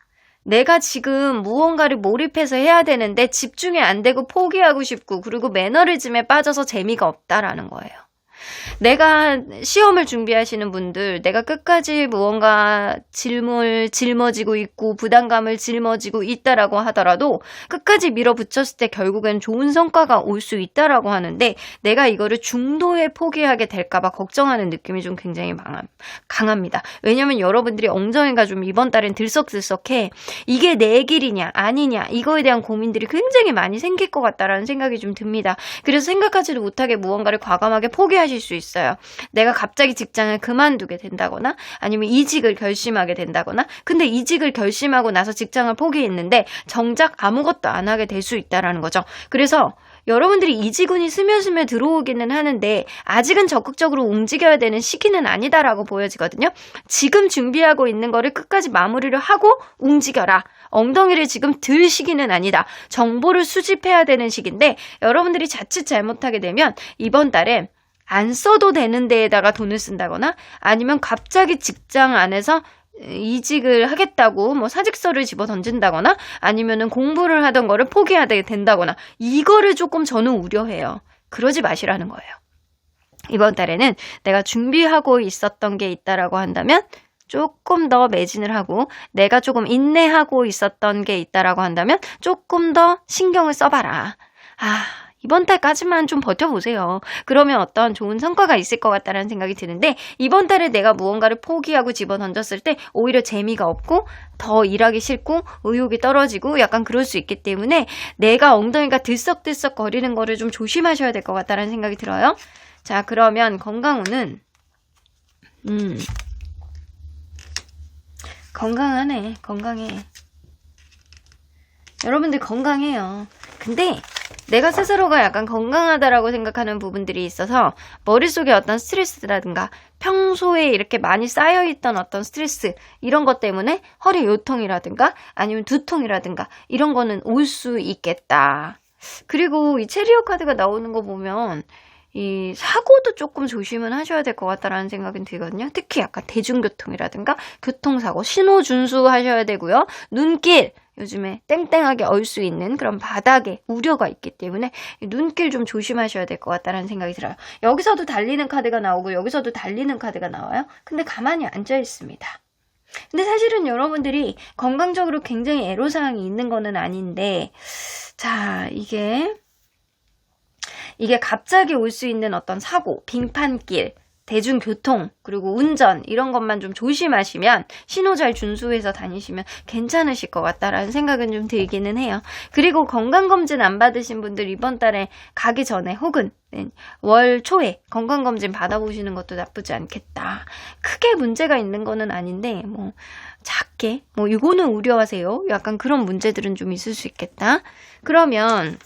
내가 지금 무언가를 몰입해서 해야 되는데 집중이 안 되고 포기하고 싶고 그리고 매너리즘에 빠져서 재미가 없다라는 거예요. 내가 시험을 준비하시는 분들, 내가 끝까지 무언가 짊어지고 있고 부담감을 짊어지고 있다라고 하더라도 끝까지 밀어붙였을 때 결국엔 좋은 성과가 올 수 있다라고 하는데 내가 이거를 중도에 포기하게 될까봐 걱정하는 느낌이 좀 굉장히 강합니다. 왜냐면 여러분들이 엉덩이가 좀 이번 달엔 들썩들썩해. 이게 내 길이냐 아니냐 이거에 대한 고민들이 굉장히 많이 생길 것 같다라는 생각이 좀 듭니다. 그래서 생각하지도 못하게 무언가를 과감하게 포기하실 수 있어요. 내가 갑자기 직장을 그만두게 된다거나 아니면 이직을 결심하게 된다거나 근데 이직을 결심하고 나서 직장을 포기했는데 정작 아무것도 안 하게 될 수 있다라는 거죠. 그래서 여러분들이 이지군이 스며스며 들어오기는 하는데 아직은 적극적으로 움직여야 되는 시기는 아니다라고 보여지거든요. 지금 준비하고 있는 거를 끝까지 마무리를 하고 움직여라. 엉덩이를 지금 들 시기는 아니다. 정보를 수집해야 되는 시기인데 여러분들이 자칫 잘못하게 되면 이번 달에 안 써도 되는 데에다가 돈을 쓴다거나 아니면 갑자기 직장 안에서 이직을 하겠다고 뭐 사직서를 집어 던진다거나 아니면은 공부를 하던 거를 포기하게 된다거나 이거를 조금 저는 우려해요. 그러지 마시라는 거예요. 이번 달에는 내가 준비하고 있었던 게 있다라고 한다면 조금 더 매진을 하고 내가 조금 인내하고 있었던 게 있다라고 한다면 조금 더 신경을 써봐라. 이번 달까지만 좀 버텨보세요. 그러면 어떤 좋은 성과가 있을 것 같다는 생각이 드는데 이번 달에 내가 무언가를 포기하고 집어던졌을 때 오히려 재미가 없고 더 일하기 싫고 의욕이 떨어지고 약간 그럴 수 있기 때문에 내가 엉덩이가 들썩들썩 거리는 거를 좀 조심하셔야 될 것 같다는 생각이 들어요. 자, 그러면 건강운은 건강하네. 건강해. 여러분들 건강해요. 근데 내가 스스로가 약간 건강하다라고 생각하는 부분들이 있어서 머릿속에 어떤 스트레스라든가 평소에 이렇게 많이 쌓여있던 어떤 스트레스 이런 것 때문에 허리 요통이라든가 아니면 두통이라든가 이런 거는 올 수 있겠다. 그리고 이 체리오 카드가 나오는 거 보면 이 사고도 조금 조심은 하셔야 될 것 같다라는 생각은 들거든요. 특히 약간 대중교통이라든가 교통사고 신호 준수하셔야 되고요. 눈길 요즘에 땡땡하게 얼 수 있는 그런 바닥에 우려가 있기 때문에 눈길 좀 조심하셔야 될 것 같다는 생각이 들어요. 여기서도 달리는 카드가 나오고 여기서도 달리는 카드가 나와요. 근데 가만히 앉아 있습니다. 근데 사실은 여러분들이 건강적으로 굉장히 애로사항이 있는 거는 아닌데 자, 이게 갑자기 올 수 있는 어떤 사고, 빙판길, 대중교통, 그리고 운전 이런 것만 좀 조심하시면 신호 잘 준수해서 다니시면 괜찮으실 것 같다라는 생각은 좀 들기는 해요. 그리고 건강검진 안 받으신 분들 이번 달에 가기 전에 혹은 월 초에 건강검진 받아보시는 것도 나쁘지 않겠다. 크게 문제가 있는 거는 아닌데 뭐 작게 뭐 이거는 우려하세요. 약간 그런 문제들은 좀 있을 수 있겠다. 그러면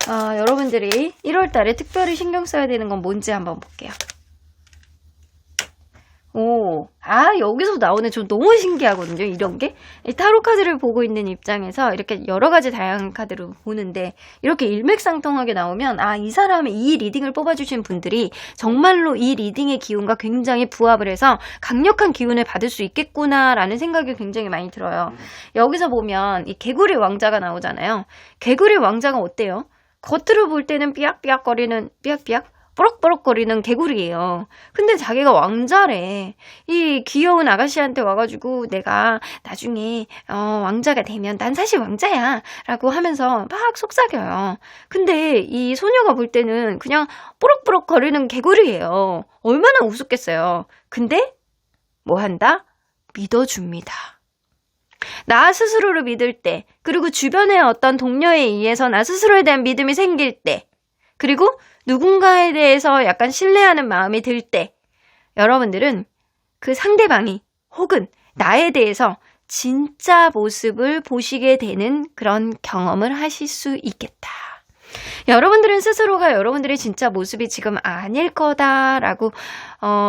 여러분들이 1월 달에 특별히 신경 써야 되는 건 뭔지 한번 볼게요. 여기서 나오네. 저 너무 신기하거든요, 이런 게. 이 타로 카드를 보고 있는 입장에서 이렇게 여러 가지 다양한 카드를 보는데, 이렇게 일맥상통하게 나오면, 이 사람의 이 리딩을 뽑아주신 분들이 정말로 이 리딩의 기운과 굉장히 부합을 해서 강력한 기운을 받을 수 있겠구나라는 생각이 굉장히 많이 들어요. 여기서 보면 이 개구리 왕자가 나오잖아요. 개구리 왕자가 어때요? 겉으로 볼 때는 삐약삐약거리는, 뽀록뽀록거리는 개구리예요. 근데 자기가 왕자래. 이 귀여운 아가씨한테 와가지고 내가 나중에 왕자가 되면 난 사실 왕자야 라고 하면서 막 속삭여요. 근데 이 소녀가 볼 때는 그냥 뽀록뽀록거리는 개구리예요. 얼마나 우습겠어요. 근데 뭐 한다? 믿어줍니다. 나 스스로를 믿을 때, 그리고 주변의 어떤 동료에 의해서 나 스스로에 대한 믿음이 생길 때, 그리고 누군가에 대해서 약간 신뢰하는 마음이 들 때, 여러분들은 그 상대방이 혹은 나에 대해서 진짜 모습을 보시게 되는 그런 경험을 하실 수 있겠다. 여러분들은 스스로가 여러분들의 진짜 모습이 지금 아닐 거다라고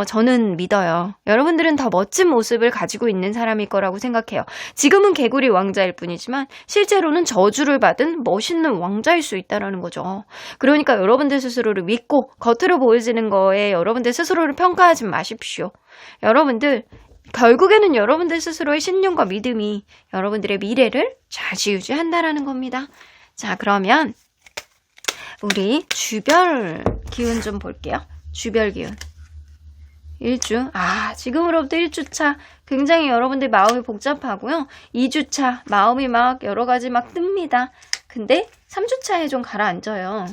저는 믿어요. 여러분들은 더 멋진 모습을 가지고 있는 사람일 거라고 생각해요. 지금은 개구리 왕자일 뿐이지만 실제로는 저주를 받은 멋있는 왕자일 수 있다는 거죠. 그러니까 여러분들 스스로를 믿고 겉으로 보여지는 거에 여러분들 스스로를 평가하지 마십시오. 여러분들 결국에는 여러분들 스스로의 신념과 믿음이 여러분들의 미래를 좌지우지한다라는 겁니다. 자, 그러면 우리 주별 기운 좀 볼게요. 주별 기운. 1주. 지금으로부터 1주차 굉장히 여러분들 마음이 복잡하고요. 2주차 마음이 막 여러 가지 막 뜹니다. 근데 3주차에 좀 가라앉아요.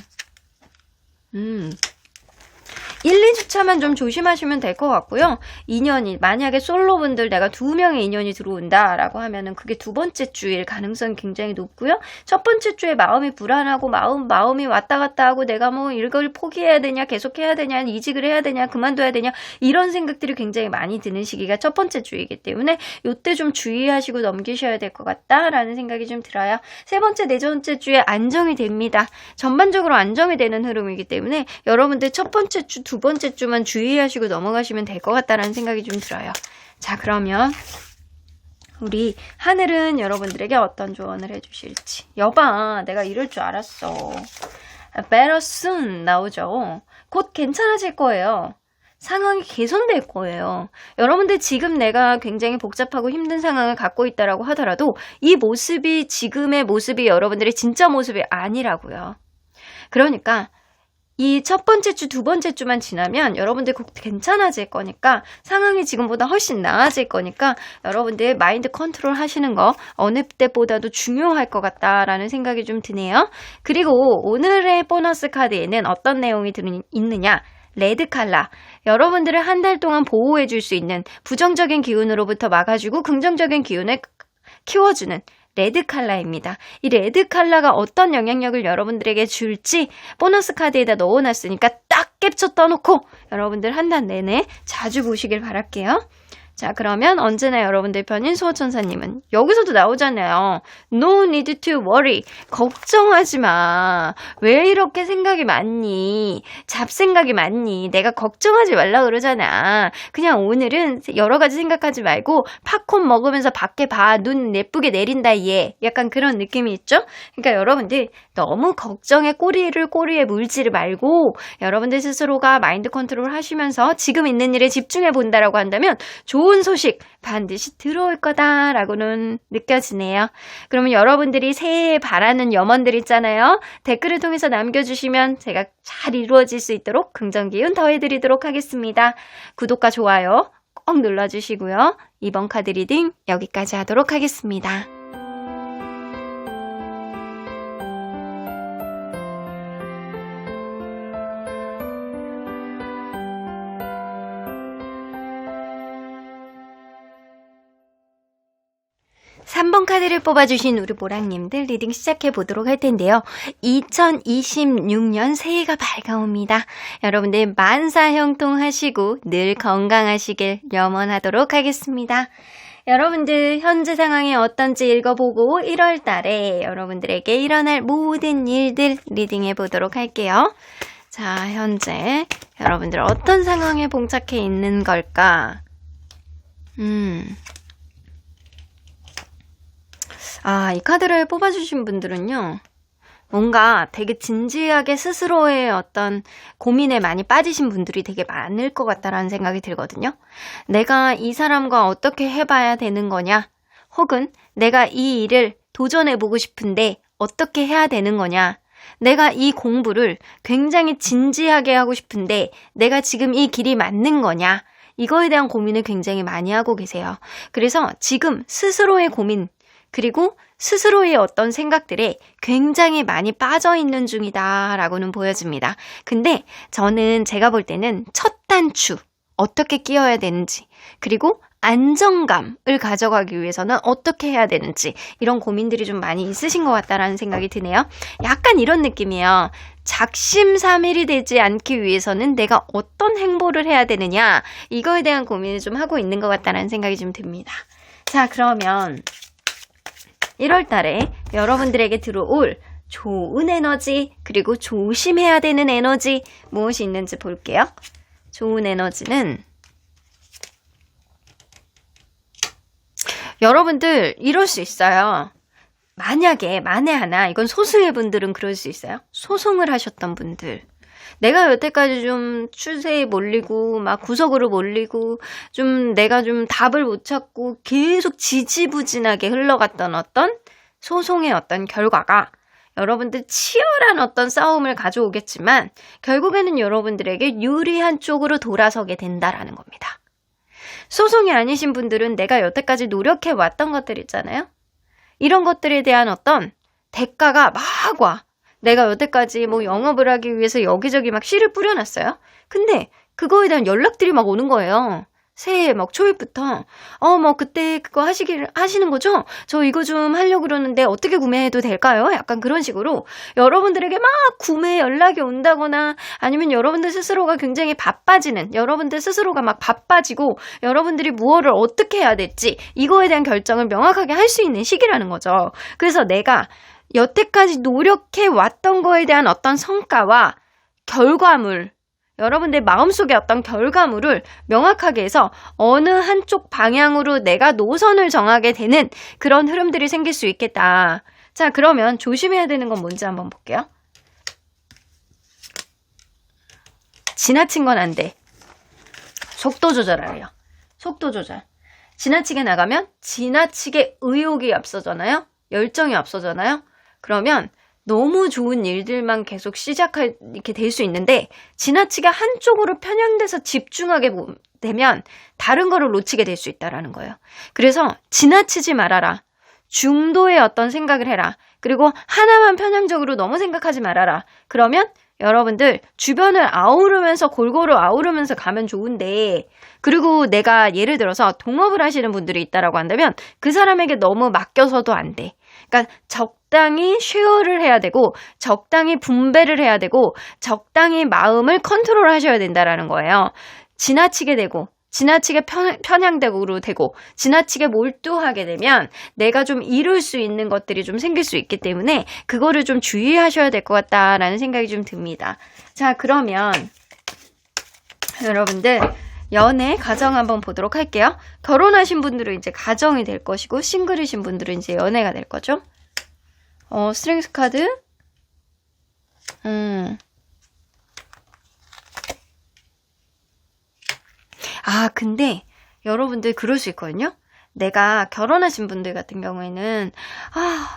1, 2주차만 좀 조심하시면 될 것 같고요. 인연이 만약에 솔로분들 내가 2명의 인연이 들어온다라고 하면은 그게 두 번째 주일 가능성이 굉장히 높고요. 첫 번째 주에 마음이 불안하고 마음이 왔다 갔다 하고 내가 뭐 이걸 포기해야 되냐, 계속해야 되냐, 이직을 해야 되냐, 그만둬야 되냐 이런 생각들이 굉장히 많이 드는 시기가 첫 번째 주이기 때문에 이때 좀 주의하시고 넘기셔야 될 것 같다라는 생각이 좀 들어요. 세 번째, 네 번째 주에 안정이 됩니다. 전반적으로 안정이 되는 흐름이기 때문에 여러분들 첫 번째 주, 두 번째 주만 주의하시고 넘어가시면 될 것 같다라는 생각이 좀 들어요. 자, 그러면 우리 하늘은 여러분들에게 어떤 조언을 해주실지. 여봐, 내가 이럴 줄 알았어. Better soon 나오죠. 곧 괜찮아질 거예요. 상황이 개선될 거예요. 여러분들 지금 내가 굉장히 복잡하고 힘든 상황을 갖고 있다라고 하더라도 이 모습이 지금의 모습이 여러분들의 진짜 모습이 아니라고요. 그러니까 이 첫 번째 주, 두 번째 주만 지나면 여러분들 곧 괜찮아질 거니까 상황이 지금보다 훨씬 나아질 거니까 여러분들 마인드 컨트롤 하시는 거 어느 때보다도 중요할 것 같다라는 생각이 좀 드네요. 그리고 오늘의 보너스 카드에는 어떤 내용이 있느냐? 레드 칼라. 여러분들을 한 달 동안 보호해 줄 수 있는 부정적인 기운으로부터 막아주고 긍정적인 기운을 키워주는 레드 칼라입니다. 이 레드 칼라가 어떤 영향력을 여러분들에게 줄지 보너스 카드에다 넣어놨으니까 딱 캡처 떠놓고 여러분들 한 달 내내 자주 보시길 바랄게요. 자, 그러면 언제나 여러분들 편인 수호천사님은 여기서도 나오잖아요. No need to worry. 걱정하지 마. 왜 이렇게 생각이 많니? 잡생각이 많니? 내가 걱정하지 말라 그러잖아. 그냥 오늘은 여러 가지 생각하지 말고 팝콘 먹으면서 밖에 봐. 눈 예쁘게 내린다 얘. 약간 그런 느낌이 있죠? 그러니까 여러분들 너무 걱정에 꼬리에 물지를 말고 여러분들 스스로가 마인드 컨트롤 하시면서 지금 있는 일에 집중해 본다라고 한다면 좋은 소식 반드시 들어올 거다라고는 느껴지네요. 그러면 여러분들이 새해에 바라는 염원들 있잖아요. 댓글을 통해서 남겨주시면 제가 잘 이루어질 수 있도록 긍정기운 더해드리도록 하겠습니다. 구독과 좋아요 꼭 눌러주시고요. 이번 카드 리딩 여기까지 하도록 하겠습니다. 3번 카드를 뽑아주신 우리 모랑님들 리딩 시작해 보도록 할 텐데요. 2026년 새해가 밝아옵니다. 여러분들 만사형통하시고 늘 건강하시길 염원하도록 하겠습니다. 여러분들 현재 상황이 어떤지 읽어보고 1월 달에 여러분들에게 일어날 모든 일들 리딩해 보도록 할게요. 자, 현재 여러분들 어떤 상황에 봉착해 있는 걸까? 이 카드를 뽑아주신 분들은요, 뭔가 되게 진지하게 스스로의 어떤 고민에 많이 빠지신 분들이 되게 많을 것 같다라는 생각이 들거든요. 내가 이 사람과 어떻게 해봐야 되는 거냐, 혹은 내가 이 일을 도전해보고 싶은데 어떻게 해야 되는 거냐, 내가 이 공부를 굉장히 진지하게 하고 싶은데 내가 지금 이 길이 맞는 거냐, 이거에 대한 고민을 굉장히 많이 하고 계세요. 그래서 지금 스스로의 고민, 그리고 스스로의 어떤 생각들에 굉장히 많이 빠져있는 중이다라고는 보여집니다. 근데 저는 제가 볼 때는 첫 단추, 어떻게 끼워야 되는지, 그리고 안정감을 가져가기 위해서는 어떻게 해야 되는지, 이런 고민들이 좀 많이 있으신 것 같다라는 생각이 드네요. 약간 이런 느낌이에요. 작심삼일이 되지 않기 위해서는 내가 어떤 행보를 해야 되느냐, 이거에 대한 고민을 좀 하고 있는 것 같다라는 생각이 좀 듭니다. 자, 그러면 1월 달에 여러분들에게 들어올 좋은 에너지, 그리고 조심해야 되는 에너지 무엇이 있는지 볼게요. 좋은 에너지는 여러분들 이럴 수 있어요. 만에 하나, 이건 소수의 분들은 그럴 수 있어요. 소송을 하셨던 분들, 내가 여태까지 좀 추세에 몰리고 막 구석으로 몰리고 좀 내가 좀 답을 못 찾고 계속 지지부진하게 흘러갔던 어떤 소송의 어떤 결과가 여러분들 치열한 어떤 싸움을 가져오겠지만 결국에는 여러분들에게 유리한 쪽으로 돌아서게 된다라는 겁니다. 소송이 아니신 분들은 내가 여태까지 노력해 왔던 것들 있잖아요. 이런 것들에 대한 어떤 대가가 막 와. 내가 여태까지 뭐 영업을 하기 위해서 여기저기 막 씨를 뿌려놨어요. 근데 그거에 대한 연락들이 막 오는 거예요. 새해 막 초입부터 뭐 그때 그거 하시는 거죠? 저 이거 좀 하려고 그러는데 어떻게 구매해도 될까요? 약간 그런 식으로 여러분들에게 막 구매 연락이 온다거나, 아니면 여러분들 스스로가 굉장히 바빠지는, 여러분들 스스로가 막 바빠지고 여러분들이 무엇을 어떻게 해야 될지 이거에 대한 결정을 명확하게 할 수 있는 시기라는 거죠. 그래서 내가 여태까지 노력해 왔던 거에 대한 어떤 성과와 결과물, 여러분들 마음속에 어떤 결과물을 명확하게 해서 어느 한쪽 방향으로 내가 노선을 정하게 되는 그런 흐름들이 생길 수 있겠다. 자, 그러면 조심해야 되는 건 뭔지 한번 볼게요. 지나친 건 안 돼. 속도 조절해요. 속도 조절. 지나치게 나가면 지나치게 의욕이 앞서잖아요. 열정이 앞서잖아요. 그러면 너무 좋은 일들만 계속 이렇게 될 수 있는데, 지나치게 한쪽으로 편향돼서 집중하게 되면 다른 거를 놓치게 될 수 있다라는 거예요. 그래서 지나치지 말아라. 중도의 어떤 생각을 해라. 그리고 하나만 편향적으로 너무 생각하지 말아라. 그러면 여러분들 주변을 아우르면서, 골고루 아우르면서 가면 좋은데, 그리고 내가 예를 들어서 동업을 하시는 분들이 있다라고 한다면 그 사람에게 너무 맡겨서도 안 돼. 그러니까 적당히 쉐어를 해야 되고, 적당히 분배를 해야 되고, 적당히 마음을 컨트롤 하셔야 된다라는 거예요. 지나치게 되고, 지나치게 편향되고 되고, 지나치게 몰두하게 되면 내가 좀 이룰 수 있는 것들이 좀 생길 수 있기 때문에 그거를 좀 주의하셔야 될 것 같다라는 생각이 좀 듭니다. 자, 그러면 여러분들 연애, 가정 한번 보도록 할게요. 결혼하신 분들은 이제 가정이 될 것이고, 싱글이신 분들은 이제 연애가 될 거죠. 스트렝스 카드. 근데 여러분들 그럴 수 있거든요. 내가 결혼하신 분들 같은 경우에는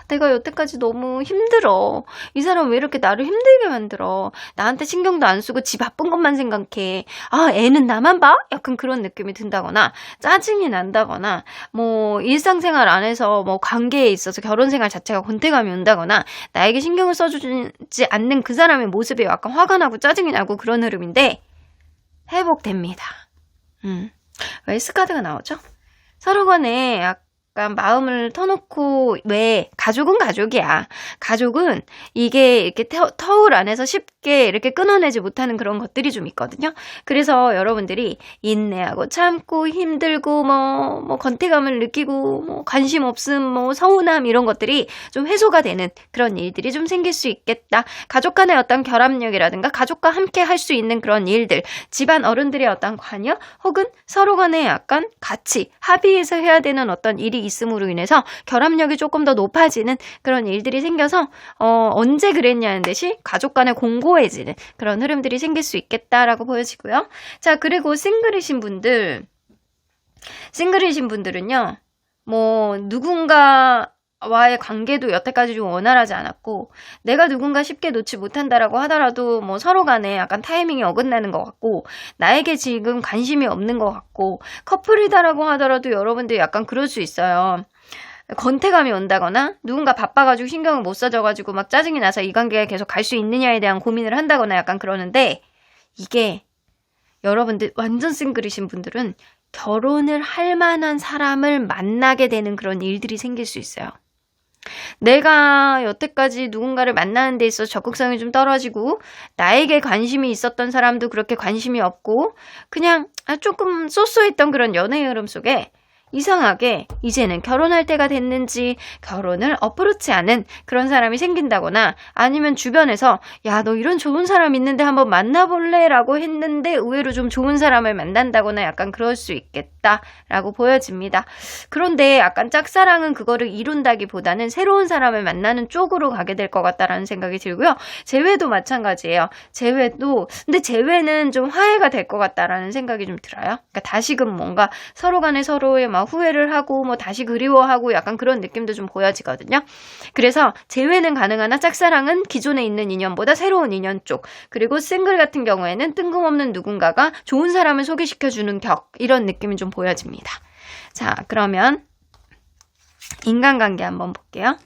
내가 여태까지 너무 힘들어. 이 사람 왜 이렇게 나를 힘들게 만들어. 나한테 신경도 안 쓰고 지 바쁜 것만 생각해. 애는 나만 봐? 약간 그런 느낌이 든다거나, 짜증이 난다거나, 뭐 일상생활 안에서 뭐 관계에 있어서 결혼생활 자체가 권태감이 온다거나, 나에게 신경을 써주지 않는 그 사람의 모습에 약간 화가 나고 짜증이 나고 그런 흐름인데 회복됩니다. 왜 S카드가 나오죠? 서로 간에 약간 마음을 터놓고, 왜 가족은 가족이야. 가족은 이게 이렇게 터울 안에서 쉽게 이렇게 끊어내지 못하는 그런 것들이 좀 있거든요. 그래서 여러분들이 인내하고 참고 힘들고 뭐 건태감을 느끼고 뭐 관심 없음 뭐 서운함 이런 것들이 좀 해소가 되는 그런 일들이 좀 생길 수 있겠다. 가족 간의 어떤 결합력이라든가 가족과 함께 할 수 있는 그런 일들, 집안 어른들의 어떤 관여 혹은 서로 간에 약간 같이 합의해서 해야 되는 어떤 일이 있음으로 인해서 결합력이 조금 더 높아지는 그런 일들이 생겨서 언제 그랬냐는 듯이 가족 간에 공고해지는 그런 흐름들이 생길 수 있겠다라고 보여지고요. 자, 그리고 싱글이신 분들은요. 뭐 누군가와의 관계도 여태까지 좀 원활하지 않았고 내가 누군가 쉽게 놓지 못한다라고 하더라도 뭐 서로 간에 약간 타이밍이 어긋나는 것 같고 나에게 지금 관심이 없는 것 같고 커플이다라고 하더라도 여러분들 약간 그럴 수 있어요. 건태감이 온다거나 누군가 바빠가지고 신경을 못 써줘가지고 막 짜증이 나서 이 관계가 계속 갈 수 있느냐에 대한 고민을 한다거나 약간 그러는데 이게 여러분들 완전 싱글이신 분들은 결혼을 할 만한 사람을 만나게 되는 그런 일들이 생길 수 있어요. 내가 여태까지 누군가를 만나는 데 있어서 적극성이 좀 떨어지고 나에게 관심이 있었던 사람도 그렇게 관심이 없고 그냥 조금 쏘쏘했던 그런 연애의 흐름 속에 이상하게 이제는 결혼할 때가 됐는지 결혼을 어프로치하는 그런 사람이 생긴다거나 아니면 주변에서 야, 너 이런 좋은 사람 있는데 한번 만나볼래? 라고 했는데 의외로 좀 좋은 사람을 만난다거나 약간 그럴 수 있겠다라고 보여집니다. 그런데 약간 짝사랑은 그거를 이룬다기보다는 새로운 사람을 만나는 쪽으로 가게 될 것 같다라는 생각이 들고요. 재회도 마찬가지예요. 근데 재회는 좀 화해가 될 것 같다라는 생각이 좀 들어요. 그러니까 다시금 뭔가 서로 간에 서로의 막 후회를 하고 뭐 다시 그리워하고 약간 그런 느낌도 좀 보여지거든요. 그래서 재회는 가능하나 짝사랑은 기존에 있는 인연보다 새로운 인연 쪽, 그리고 싱글 같은 경우에는 뜬금없는 누군가가 좋은 사람을 소개시켜주는 격, 이런 느낌이 좀 보여집니다. 자, 그러면 인간관계 한번 볼게요.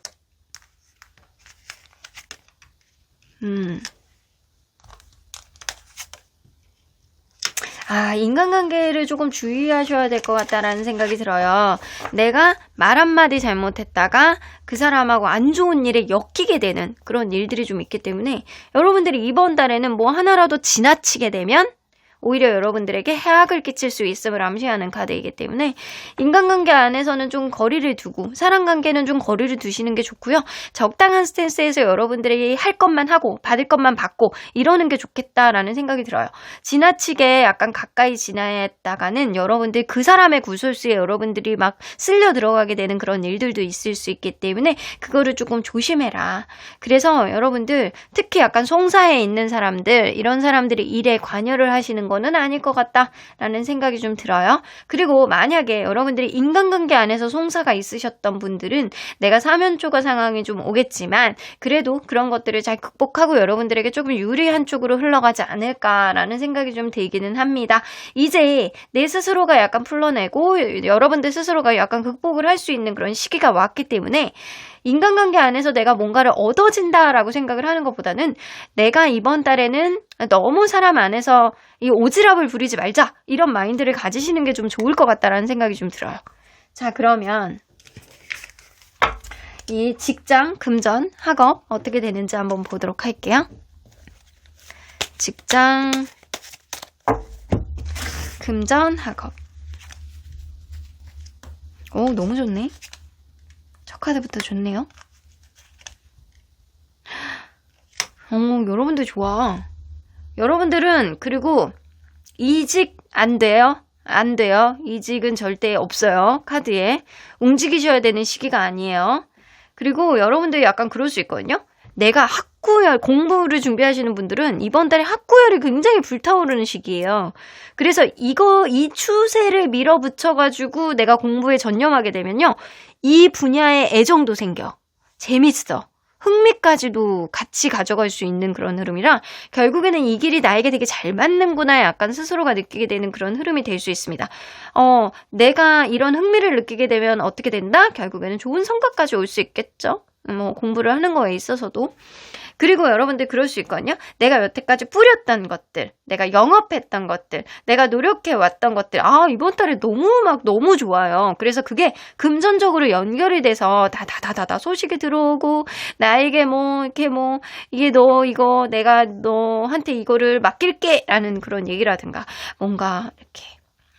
인간관계를 조금 주의하셔야 될 것 같다라는 생각이 들어요. 내가 말 한마디 잘못했다가 그 사람하고 안 좋은 일에 엮이게 되는 그런 일들이 좀 있기 때문에 여러분들이 이번 달에는 뭐 하나라도 지나치게 되면 오히려 여러분들에게 해악을 끼칠 수 있음을 암시하는 카드이기 때문에 인간관계 안에서는 좀 거리를 두고 사랑관계는 좀 거리를 두시는 게 좋고요. 적당한 스탠스에서 여러분들이 할 것만 하고 받을 것만 받고 이러는 게 좋겠다라는 생각이 들어요. 지나치게 약간 가까이 지나다가는 여러분들 그 사람의 구설수에 여러분들이 막 쓸려 들어가게 되는 그런 일들도 있을 수 있기 때문에 그거를 조금 조심해라. 그래서 여러분들 특히 약간 송사에 있는 사람들, 이런 사람들이 일에 관여를 하시는 거는 아닐 것 같다라는 생각이 좀 들어요. 그리고 만약에 여러분들이 인간관계 안에서 송사가 있으셨던 분들은 내가 사면초가 상황이 좀 오겠지만 그래도 그런 것들을 잘 극복하고 여러분들에게 조금 유리한 쪽으로 흘러가지 않을까라는 생각이 좀 들기는 합니다. 이제 내 스스로가 약간 풀러내고 여러분들 스스로가 약간 극복을 할 수 있는 그런 시기가 왔기 때문에 인간관계 안에서 내가 뭔가를 얻어진다라고 생각을 하는 것보다는 내가 이번 달에는 너무 사람 안에서 이 오지랖을 부리지 말자, 이런 마인드를 가지시는 게 좀 좋을 것 같다라는 생각이 좀 들어요. 자, 그러면 이 직장, 금전, 학업 어떻게 되는지 한번 보도록 할게요. 직장, 금전, 학업. 오, 너무 좋네. 첫 카드부터 좋네요. 여러분들 좋아. 여러분들은 그리고 이직 안 돼요. 안 돼요. 이직은 절대 없어요. 카드에. 움직이셔야 되는 시기가 아니에요. 그리고 여러분들이 약간 그럴 수 있거든요. 내가 학구열, 공부를 준비하시는 분들은 이번 달에 학구열이 굉장히 불타오르는 시기예요. 그래서 이 추세를 밀어붙여가지고 내가 공부에 전념하게 되면요. 이 분야에 애정도 생겨. 재밌어. 흥미까지도 같이 가져갈 수 있는 그런 흐름이라 결국에는 이 길이 나에게 되게 잘 맞는구나 약간 스스로가 느끼게 되는 그런 흐름이 될 수 있습니다. 내가 이런 흥미를 느끼게 되면 어떻게 된다? 결국에는 좋은 성과까지 올 수 있겠죠. 뭐 공부를 하는 거에 있어서도. 그리고 여러분들 그럴 수 있거든요. 내가 여태까지 뿌렸던 것들, 내가 영업했던 것들, 내가 노력해왔던 것들, 이번 달에 너무 좋아요. 그래서 그게 금전적으로 연결이 돼서 다다다다다 소식이 들어오고, 나에게 이게 이거 내가 너한테 이거를 맡길게 라는 그런 얘기라든가, 뭔가 이렇게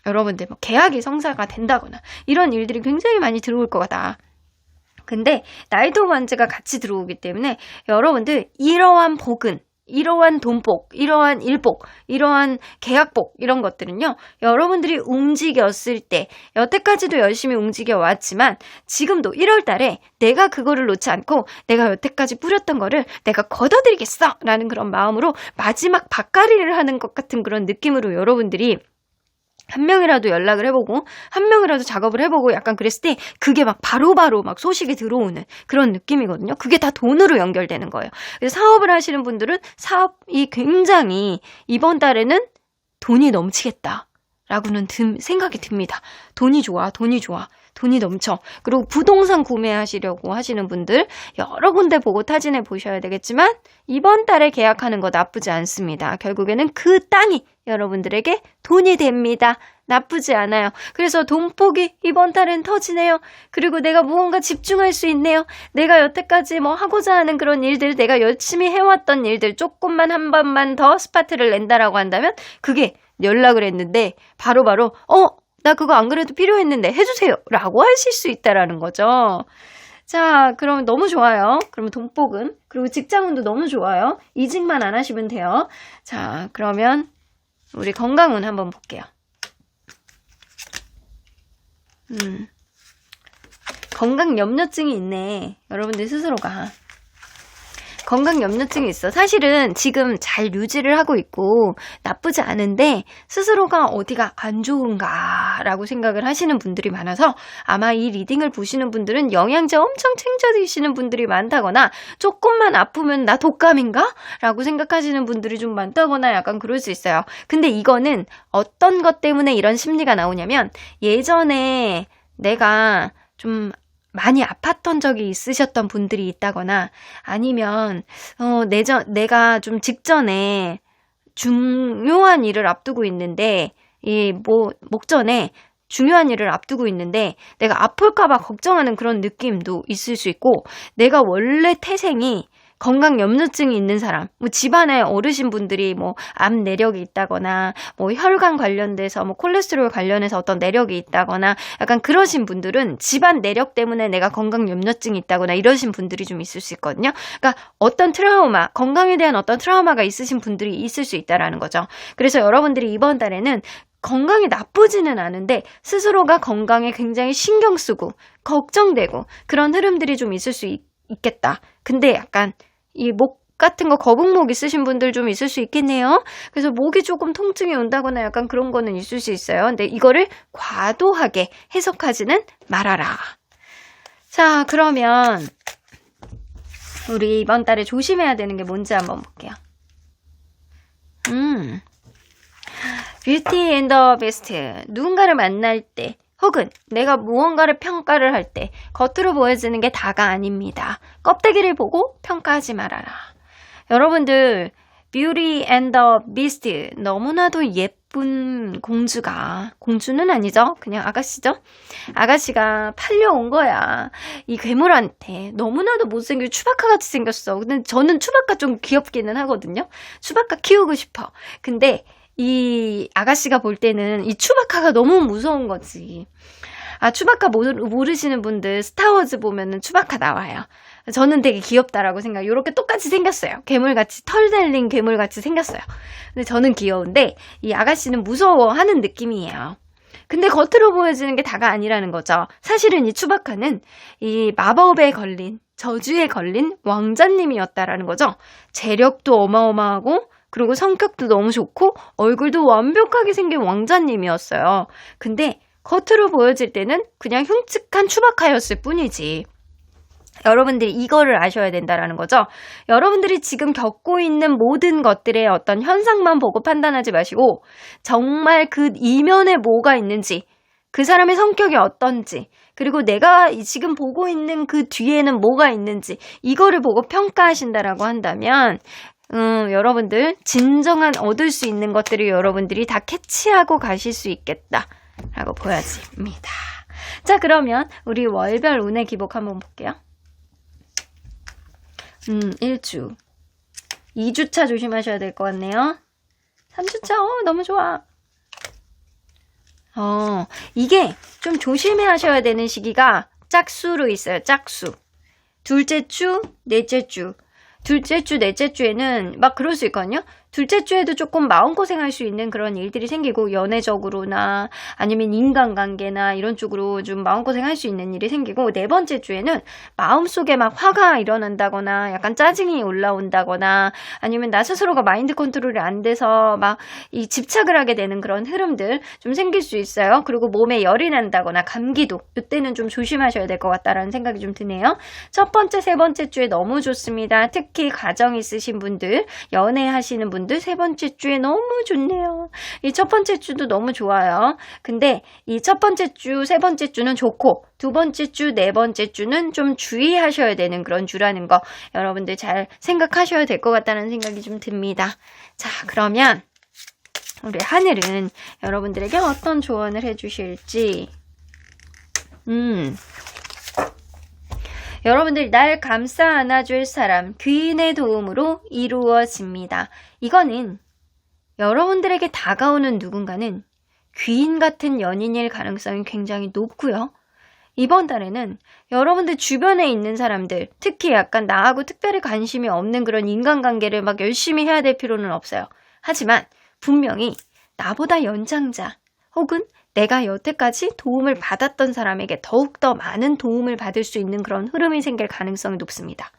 여러분들 계약이 성사가 된다거나 이런 일들이 굉장히 많이 들어올 것 같다. 근데 나이도 만즈가 같이 들어오기 때문에 여러분들 이러한 복은, 이러한 돈복, 이러한 일복, 이러한 계약복 이런 것들은요. 여러분들이 움직였을 때 여태까지도 열심히 움직여 왔지만 지금도 1월 달에 내가 그거를 놓지 않고 내가 여태까지 뿌렸던 거를 내가 걷어들이겠어 라는 그런 마음으로 마지막 밭갈이를 하는 것 같은 그런 느낌으로 여러분들이 한 명이라도 연락을 해보고 한 명이라도 작업을 해보고 약간 그랬을 때 그게 막 바로바로 막 소식이 들어오는 그런 느낌이거든요. 그게 다 돈으로 연결되는 거예요. 그래서 사업을 하시는 분들은 사업이 굉장히 이번 달에는 돈이 넘치겠다 라고는 생각이 듭니다. 돈이 좋아. 돈이 넘쳐. 그리고 부동산 구매하시려고 하시는 분들 여러 군데 보고 타진해 보셔야 되겠지만 이번 달에 계약하는 거 나쁘지 않습니다. 결국에는 그 땅이 여러분들에게 돈이 됩니다. 나쁘지 않아요. 그래서 돈복이 이번 달엔 터지네요. 그리고 내가 무언가 집중할 수 있네요. 내가 여태까지 하고자 하는 그런 일들, 내가 열심히 해왔던 일들 조금만 한 번만 더 스파트를 낸다라고 한다면 그게 연락을 했는데 바로바로 나 그거 안 그래도 필요했는데 해주세요 라고 하실 수 있다라는 거죠. 자, 그럼 너무 좋아요. 그러면 돈복은, 그리고 직장운도 너무 좋아요. 이직만 안 하시면 돼요. 자, 그러면 우리 건강운 한번 볼게요. 건강 염려증이 있네. 여러분들 스스로가 건강 염려증이 있어. 사실은 지금 잘 유지를 하고 있고 나쁘지 않은데 스스로가 어디가 안 좋은가 라고 생각을 하시는 분들이 많아서 아마 이 리딩을 보시는 분들은 영양제 엄청 챙겨 드시는 분들이 많다거나 조금만 아프면 나 독감인가? 라고 생각하시는 분들이 좀 많다거나 약간 그럴 수 있어요. 근데 이거는 어떤 것 때문에 이런 심리가 나오냐면 예전에 내가 좀 많이 아팠던 적이 있으셨던 분들이 있다거나 아니면 내가 좀 직전에 중요한 일을 앞두고 있는데 목전에 중요한 일을 앞두고 있는데 내가 아플까봐 걱정하는 그런 느낌도 있을 수 있고 내가 원래 태생이 건강 염려증이 있는 사람, 집안에 어르신 분들이 암 내력이 있다거나 혈관 관련돼서 콜레스테롤 관련해서 어떤 내력이 있다거나 약간 그러신 분들은 집안 내력 때문에 내가 건강 염려증이 있다거나 이러신 분들이 좀 있을 수 있거든요. 그러니까 어떤 트라우마, 건강에 대한 어떤 트라우마가 있으신 분들이 있을 수 있다라는 거죠. 그래서 여러분들이 이번 달에는 건강이 나쁘지는 않은데 스스로가 건강에 굉장히 신경 쓰고 걱정되고 그런 흐름들이 좀 있을 수 있겠다. 근데 약간 이 목 같은 거 거북목 있으신 분들 좀 있을 수 있겠네요. 그래서 목이 조금 통증이 온다거나 약간 그런 거는 있을 수 있어요. 근데 이거를 과도하게 해석하지는 말아라. 자, 그러면 우리 이번 달에 조심해야 되는 게 뭔지 한번 볼게요. 뷰티 앤 더 베스트. 누군가를 만날 때 혹은 내가 무언가를 평가를 할 때 겉으로 보여지는 게 다가 아닙니다. 껍데기를 보고 평가하지 말아라. 여러분들 뷰티 앤 더 비스트 너무나도 예쁜 공주는 아니죠. 그냥 아가씨죠. 아가씨가 팔려온 거야. 이 괴물한테 너무나도 못생긴 추바카같이 생겼어. 근데 저는 추바카 좀 귀엽기는 하거든요. 추바카 키우고 싶어. 근데 이 아가씨가 볼 때는 이 추바카가 너무 무서운 거지. 추바카 모르시는 분들 스타워즈 보면은 추바카 나와요. 저는 되게 귀엽다라고 생각해요. 이렇게 똑같이 생겼어요. 괴물같이 털 달린 괴물같이 생겼어요. 근데 저는 귀여운데 이 아가씨는 무서워하는 느낌이에요. 근데 겉으로 보여지는 게 다가 아니라는 거죠. 사실은 이 추바카는 이 마법에 걸린 저주에 걸린 왕자님이었다라는 거죠. 재력도 어마어마하고 그리고 성격도 너무 좋고 얼굴도 완벽하게 생긴 왕자님이었어요. 근데 겉으로 보여질 때는 그냥 흉측한 추바카였을 뿐이지. 여러분들이 이거를 아셔야 된다라는 거죠. 여러분들이 지금 겪고 있는 모든 것들의 어떤 현상만 보고 판단하지 마시고 정말 그 이면에 뭐가 있는지, 그 사람의 성격이 어떤지, 그리고 내가 지금 보고 있는 그 뒤에는 뭐가 있는지 이거를 보고 평가하신다라고 한다면 여러분들 진정한 얻을 수 있는 것들을 여러분들이 다 캐치하고 가실 수 있겠다라고 보여집니다. 자, 그러면 우리 월별 운의 기복 한번 볼게요. 1주 2주차 조심하셔야 될 것 같네요. 3주차 너무 좋아. 이게 좀 조심해 하셔야 되는 시기가 짝수로 있어요. 짝수. 둘째 주, 넷째 주. 둘째 주, 넷째 주에는 막 그럴 수 있거든요. 둘째 주에도 조금 마음고생할 수 있는 그런 일들이 생기고 연애적으로나 아니면 인간관계나 이런 쪽으로 좀 마음고생할 수 있는 일이 생기고 네 번째 주에는 마음속에 막 화가 일어난다거나 약간 짜증이 올라온다거나 아니면 나 스스로가 마인드 컨트롤이 안 돼서 막 이 집착을 하게 되는 그런 흐름들 좀 생길 수 있어요. 그리고 몸에 열이 난다거나 감기도 이때는 좀 조심하셔야 될 것 같다라는 생각이 좀 드네요. 첫 번째, 세 번째 주에 너무 좋습니다. 특히 가정 있으신 분들, 연애하시는 분들 세 번째 주에 너무 좋네요. 이 첫 번째 주도 너무 좋아요. 근데 이 첫 번째 주, 세 번째 주는 좋고 두 번째 주, 네 번째 주는 좀 주의하셔야 되는 그런 주라는 거 여러분들 잘 생각하셔야 될 것 같다는 생각이 좀 듭니다. 자, 그러면 우리 하늘은 여러분들에게 어떤 조언을 해주실지 여러분들 날 감싸 안아줄 사람 귀인의 도움으로 이루어집니다. 이거는 여러분들에게 다가오는 누군가는 귀인 같은 연인일 가능성이 굉장히 높고요. 이번 달에는 여러분들 주변에 있는 사람들, 특히 약간 나하고 특별히 관심이 없는 그런 인간관계를 막 열심히 해야 될 필요는 없어요. 하지만 분명히 나보다 연장자 혹은 내가 여태까지 도움을 받았던 사람에게 더욱더 많은 도움을 받을 수 있는 그런 흐름이 생길 가능성이 높습니다.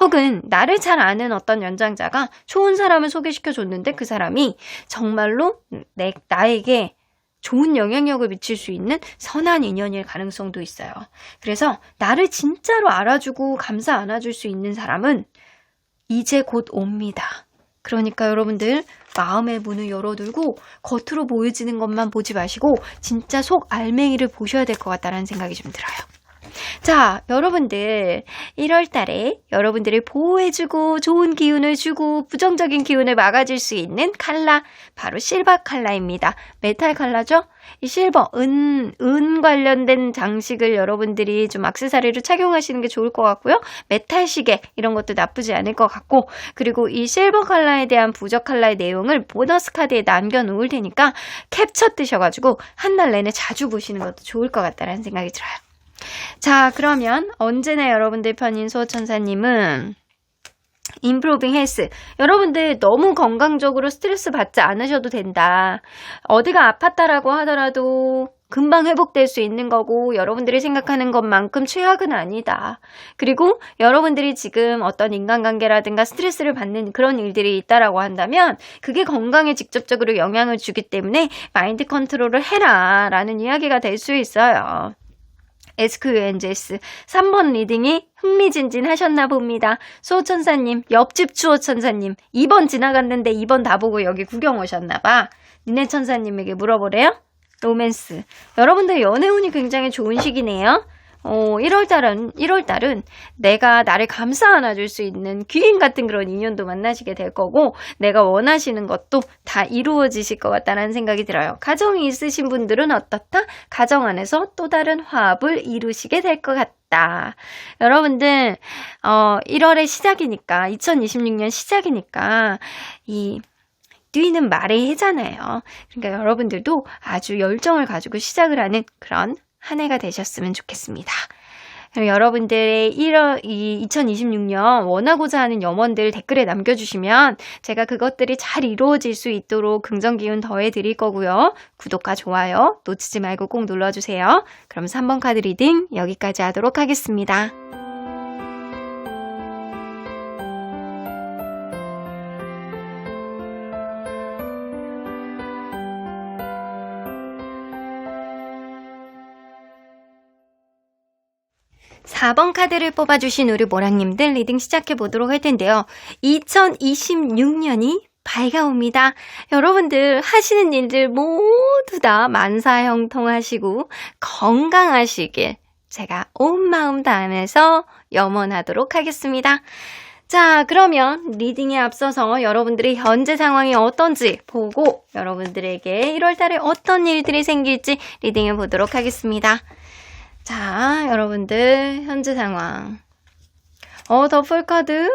혹은 나를 잘 아는 어떤 연장자가 좋은 사람을 소개시켜줬는데 그 사람이 정말로 나에게 좋은 영향력을 미칠 수 있는 선한 인연일 가능성도 있어요. 그래서 나를 진짜로 알아주고 감싸 안아줄 수 있는 사람은 이제 곧 옵니다. 그러니까 여러분들 마음의 문을 열어두고 겉으로 보여지는 것만 보지 마시고 진짜 속 알맹이를 보셔야 될 것 같다는 생각이 좀 들어요. 자, 여러분들 1월 달에 여러분들을 보호해주고 좋은 기운을 주고 부정적인 기운을 막아줄 수 있는 컬러 바로 실버 컬러입니다. 메탈 컬러죠? 이 실버, 은 관련된 장식을 여러분들이 좀 액세서리로 착용하시는 게 좋을 것 같고요. 메탈 시계 이런 것도 나쁘지 않을 것 같고 그리고 이 실버 컬러에 대한 부적 컬러의 내용을 보너스 카드에 남겨놓을 테니까 캡처 뜨셔가지고 한 달 내내 자주 보시는 것도 좋을 것 같다는 생각이 들어요. 자, 그러면 언제나 여러분들 편인 수호천사님은 임프로빙 헬스. 여러분들 너무 건강적으로 스트레스 받지 않으셔도 된다. 어디가 아팠다라고 하더라도 금방 회복될 수 있는 거고 여러분들이 생각하는 것만큼 최악은 아니다. 그리고 여러분들이 지금 어떤 인간관계라든가 스트레스를 받는 그런 일들이 있다라고 한다면 그게 건강에 직접적으로 영향을 주기 때문에 마인드 컨트롤을 해라 라는 이야기가 될 수 있어요. SQNGS 3번 리딩이 흥미진진하셨나 봅니다. 수호천사님, 옆집 수호천사님 2번 지나갔는데 2번 다 보고 여기 구경 오셨나 봐. 니네 천사님에게 물어보래요. 로맨스. 여러분들 연애운이 굉장히 좋은 시기네요. 1월달은 내가 나를 감싸 안아줄 수 있는 귀인 같은 그런 인연도 만나시게 될 거고 내가 원하시는 것도 다 이루어지실 것 같다는 생각이 들어요. 가정이 있으신 분들은 어떻다? 가정 안에서 또 다른 화합을 이루시게 될 것 같다. 여러분들 1월의 시작이니까 2026년 시작이니까 이 뛰는 말의 해잖아요. 그러니까 여러분들도 아주 열정을 가지고 시작을 하는 그런 한 해가 되셨으면 좋겠습니다. 그럼 여러분들의 2026년 원하고자 하는 염원들 댓글에 남겨주시면 제가 그것들이 잘 이루어질 수 있도록 긍정기운 더해드릴 거고요. 구독과 좋아요 놓치지 말고 꼭 눌러주세요. 그럼 3번 카드 리딩 여기까지 하도록 하겠습니다. (4번) 카드를 뽑아주신 우리 모랑님들 리딩 시작해보도록 할 텐데요. 2026년이 밝아옵니다. 여러분들 하시는 일들 모두 다 만사형통하시고 건강하시길 제가 온 마음 다하면서 염원하도록 하겠습니다. 자, 그러면 리딩에 앞서서 여러분들의 현재 상황이 어떤지 보고 여러분들에게 1월달에 어떤 일들이 생길지 리딩해 보도록 하겠습니다. 자, 여러분들 현재 상황. 더풀 카드.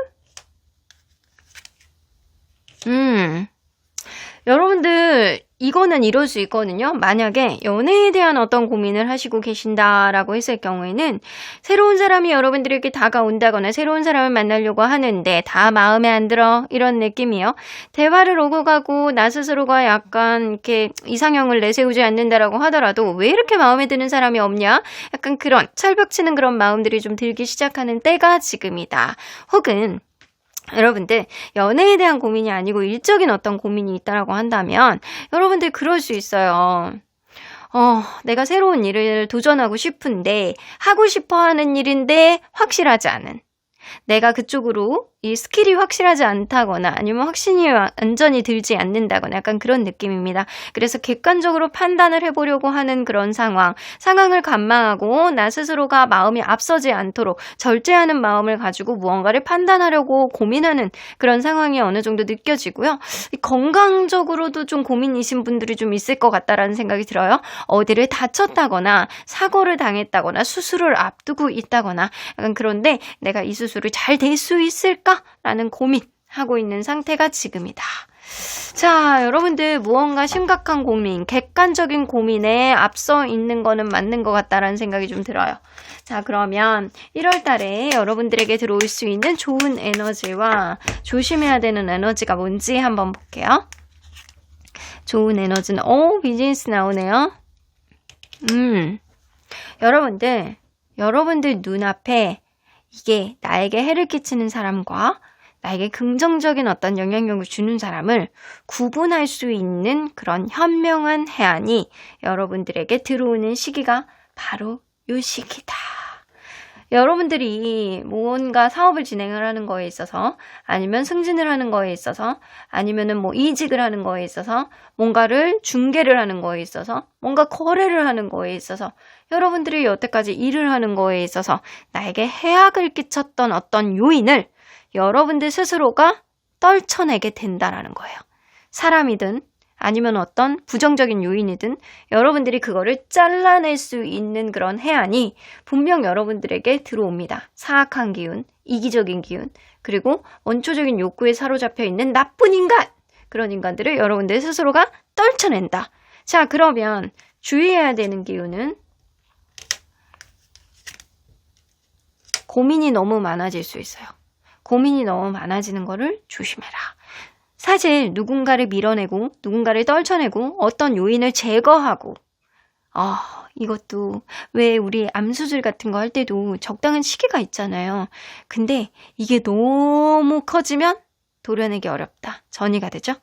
여러분들 이거는 이럴 수 있거든요. 만약에 연애에 대한 어떤 고민을 하시고 계신다라고 했을 경우에는 새로운 사람이 여러분들에게 다가온다거나 새로운 사람을 만나려고 하는데 다 마음에 안 들어 이런 느낌이요. 대화를 오고 가고 나 스스로가 약간 이렇게 이상형을 내세우지 않는다라고 하더라도 왜 이렇게 마음에 드는 사람이 없냐? 약간 그런 철벽치는 그런 마음들이 좀 들기 시작하는 때가 지금이다. 혹은 여러분들 연애에 대한 고민이 아니고 일적인 어떤 고민이 있다라고 한다면 여러분들 그럴 수 있어요. 내가 새로운 일을 도전하고 싶은데 하고 싶어 하는 일인데 확실하지 않은 내가 그쪽으로 이 스킬이 확실하지 않다거나 아니면 확신이 완전히 들지 않는다거나 약간 그런 느낌입니다. 그래서 객관적으로 판단을 해보려고 하는 그런 상황을 관망하고 나 스스로가 마음이 앞서지 않도록 절제하는 마음을 가지고 무언가를 판단하려고 고민하는 그런 상황이 어느 정도 느껴지고요. 건강적으로도 좀 고민이신 분들이 좀 있을 것 같다라는 생각이 들어요. 어디를 다쳤다거나 사고를 당했다거나 수술을 앞두고 있다거나 약간 그런데 내가 이 수술이 잘 될 수 있을까? 라는 고민하고 있는 상태가 지금이다. 자, 여러분들 무언가 심각한 고민, 객관적인 고민에 앞서 있는 거는 맞는 것 같다라는 생각이 좀 들어요. 자, 그러면 1월 달에 여러분들에게 들어올 수 있는 좋은 에너지와 조심해야 되는 에너지가 뭔지 한번 볼게요. 좋은 에너지는 비즈니스 나오네요. 여러분들 눈앞에 이게 나에게 해를 끼치는 사람과 나에게 긍정적인 어떤 영향력을 주는 사람을 구분할 수 있는 그런 현명한 해안이 여러분들에게 들어오는 시기가 바로 이 시기다. 여러분들이 뭔가 사업을 진행을 하는 거에 있어서 아니면 승진을 하는 거에 있어서 아니면은 이직을 하는 거에 있어서 뭔가를 중개를 하는 거에 있어서 뭔가 거래를 하는 거에 있어서 여러분들이 여태까지 일을 하는 거에 있어서 나에게 해악을 끼쳤던 어떤 요인을 여러분들 스스로가 떨쳐내게 된다라는 거예요. 사람이든 아니면 어떤 부정적인 요인이든 여러분들이 그거를 잘라낼 수 있는 그런 해안이 분명 여러분들에게 들어옵니다. 사악한 기운, 이기적인 기운, 그리고 원초적인 욕구에 사로잡혀 있는 나쁜 인간! 그런 인간들을 여러분들 스스로가 떨쳐낸다. 자, 그러면 주의해야 되는 기운은 고민이 너무 많아질 수 있어요. 고민이 너무 많아지는 거를 조심해라. 사실 누군가를 밀어내고 누군가를 떨쳐내고 어떤 요인을 제거하고 이것도 왜 우리 암수술 같은 거 할 때도 적당한 시기가 있잖아요. 근데 이게 너무 커지면 도려내기 어렵다. 전이가 되죠?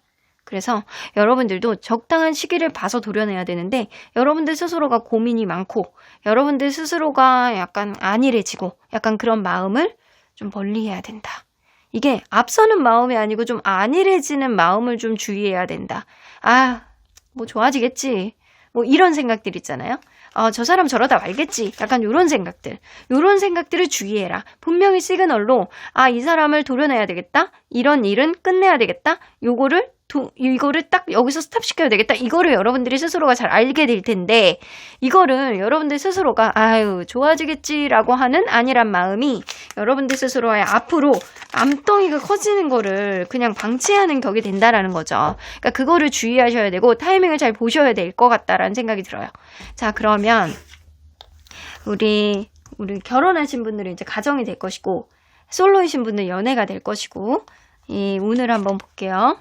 그래서 여러분들도 적당한 시기를 봐서 도려내야 되는데 여러분들 스스로가 고민이 많고 여러분들 스스로가 약간 안일해지고 약간 그런 마음을 좀 멀리해야 된다. 이게 앞서는 마음이 아니고 좀 안일해지는 마음을 좀 주의해야 된다. 좋아지겠지. 이런 생각들 있잖아요. 저 사람 저러다 말겠지. 약간 이런 생각들을 주의해라. 분명히 시그널로 이 사람을 도려내야 되겠다. 이런 일은 끝내야 되겠다. 이거를 딱 여기서 스탑시켜야 되겠다. 이거를 여러분들이 스스로가 잘 알게 될 텐데 이거를 여러분들 스스로가 좋아지겠지라고 하는 안일한 마음이 여러분들 스스로의 앞으로 암덩이가 커지는 거를 그냥 방치하는 격이 된다라는 거죠. 그러니까 그거를 주의하셔야 되고 타이밍을 잘 보셔야 될 것 같다라는 생각이 들어요. 자, 그러면 우리 결혼하신 분들은 이제 가정이 될 것이고 솔로이신 분들은 연애가 될 것이고 이 운을 한번 볼게요.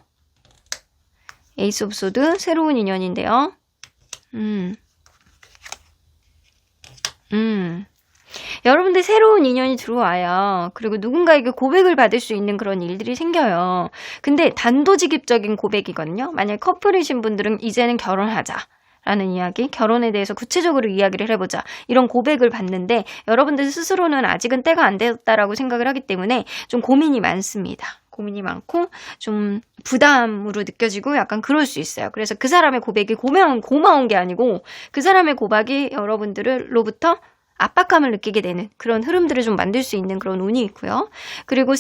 에이스 오브 소드 새로운 인연인데요. 여러분들 새로운 인연이 들어와요. 그리고 누군가에게 고백을 받을 수 있는 그런 일들이 생겨요. 근데 단도직입적인 고백이거든요. 만약 커플이신 분들은 이제는 결혼하자. 라는 이야기, 결혼에 대해서 구체적으로 이야기를 해보자. 이런 고백을 받는데 여러분들 스스로는 아직은 때가 안 됐다라고 생각을 하기 때문에 좀 고민이 많습니다. 고민이 많고 좀 부담으로 느껴지고 약간 그럴 수 있어요. 그래서 그 사람의 고백이 고마운 게 아니고 그 사람의 고백이 여러분들로부터 압박감을 느끼게 되는 그런 흐름들을 좀 만들 수 있는 그런 운이 있고요. 그리고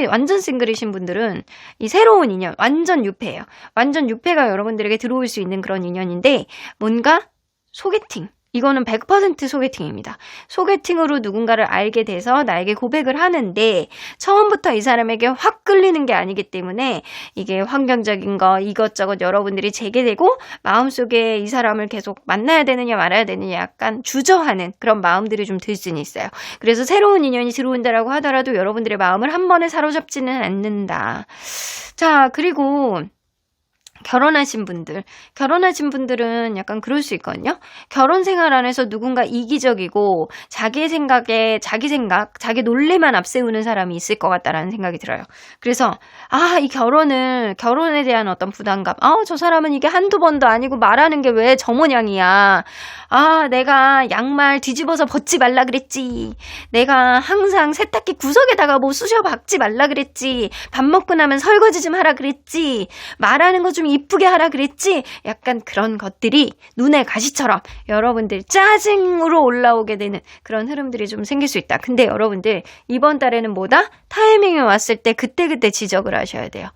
완전 싱글이신 분들은 이 새로운 인연, 완전 유패예요. 완전 유패가 여러분들에게 들어올 수 있는 그런 인연인데 뭔가 소개팅, 이거는 100% 소개팅입니다. 소개팅으로 누군가를 알게 돼서 나에게 고백을 하는데 처음부터 이 사람에게 확 끌리는 게 아니기 때문에 이게 환경적인 거 이것저것 여러분들이 제기되고 마음속에 이 사람을 계속 만나야 되느냐 말아야 되느냐 약간 주저하는 그런 마음들이 좀 들 수는 있어요. 그래서 새로운 인연이 들어온다라고 하더라도 여러분들의 마음을 한 번에 사로잡지는 않는다. 자, 그리고 결혼하신 분들은 약간 그럴 수 있거든요. 결혼 생활 안에서 누군가 이기적이고 자기 생각에 자기 논리만 앞세우는 사람이 있을 것 같다라는 생각이 들어요. 그래서 이 결혼에 대한 어떤 부담감, 저 사람은 이게 한두 번도 아니고 말하는 게 왜 저 모양이야. 내가 양말 뒤집어서 벗지 말라 그랬지. 내가 항상 세탁기 구석에다가 뭐 쑤셔 박지 말라 그랬지. 밥 먹고 나면 설거지 좀 하라 그랬지. 말하는 거 좀 이쁘게 하라 그랬지. 약간 그런 것들이 눈의 가시처럼 여러분들 짜증으로 올라오게 되는 그런 흐름들이 좀 생길 수 있다. 근데 여러분들 이번 달에는 뭐다? 타이밍이 왔을 때 그때그때 지적을 하셔야 돼요.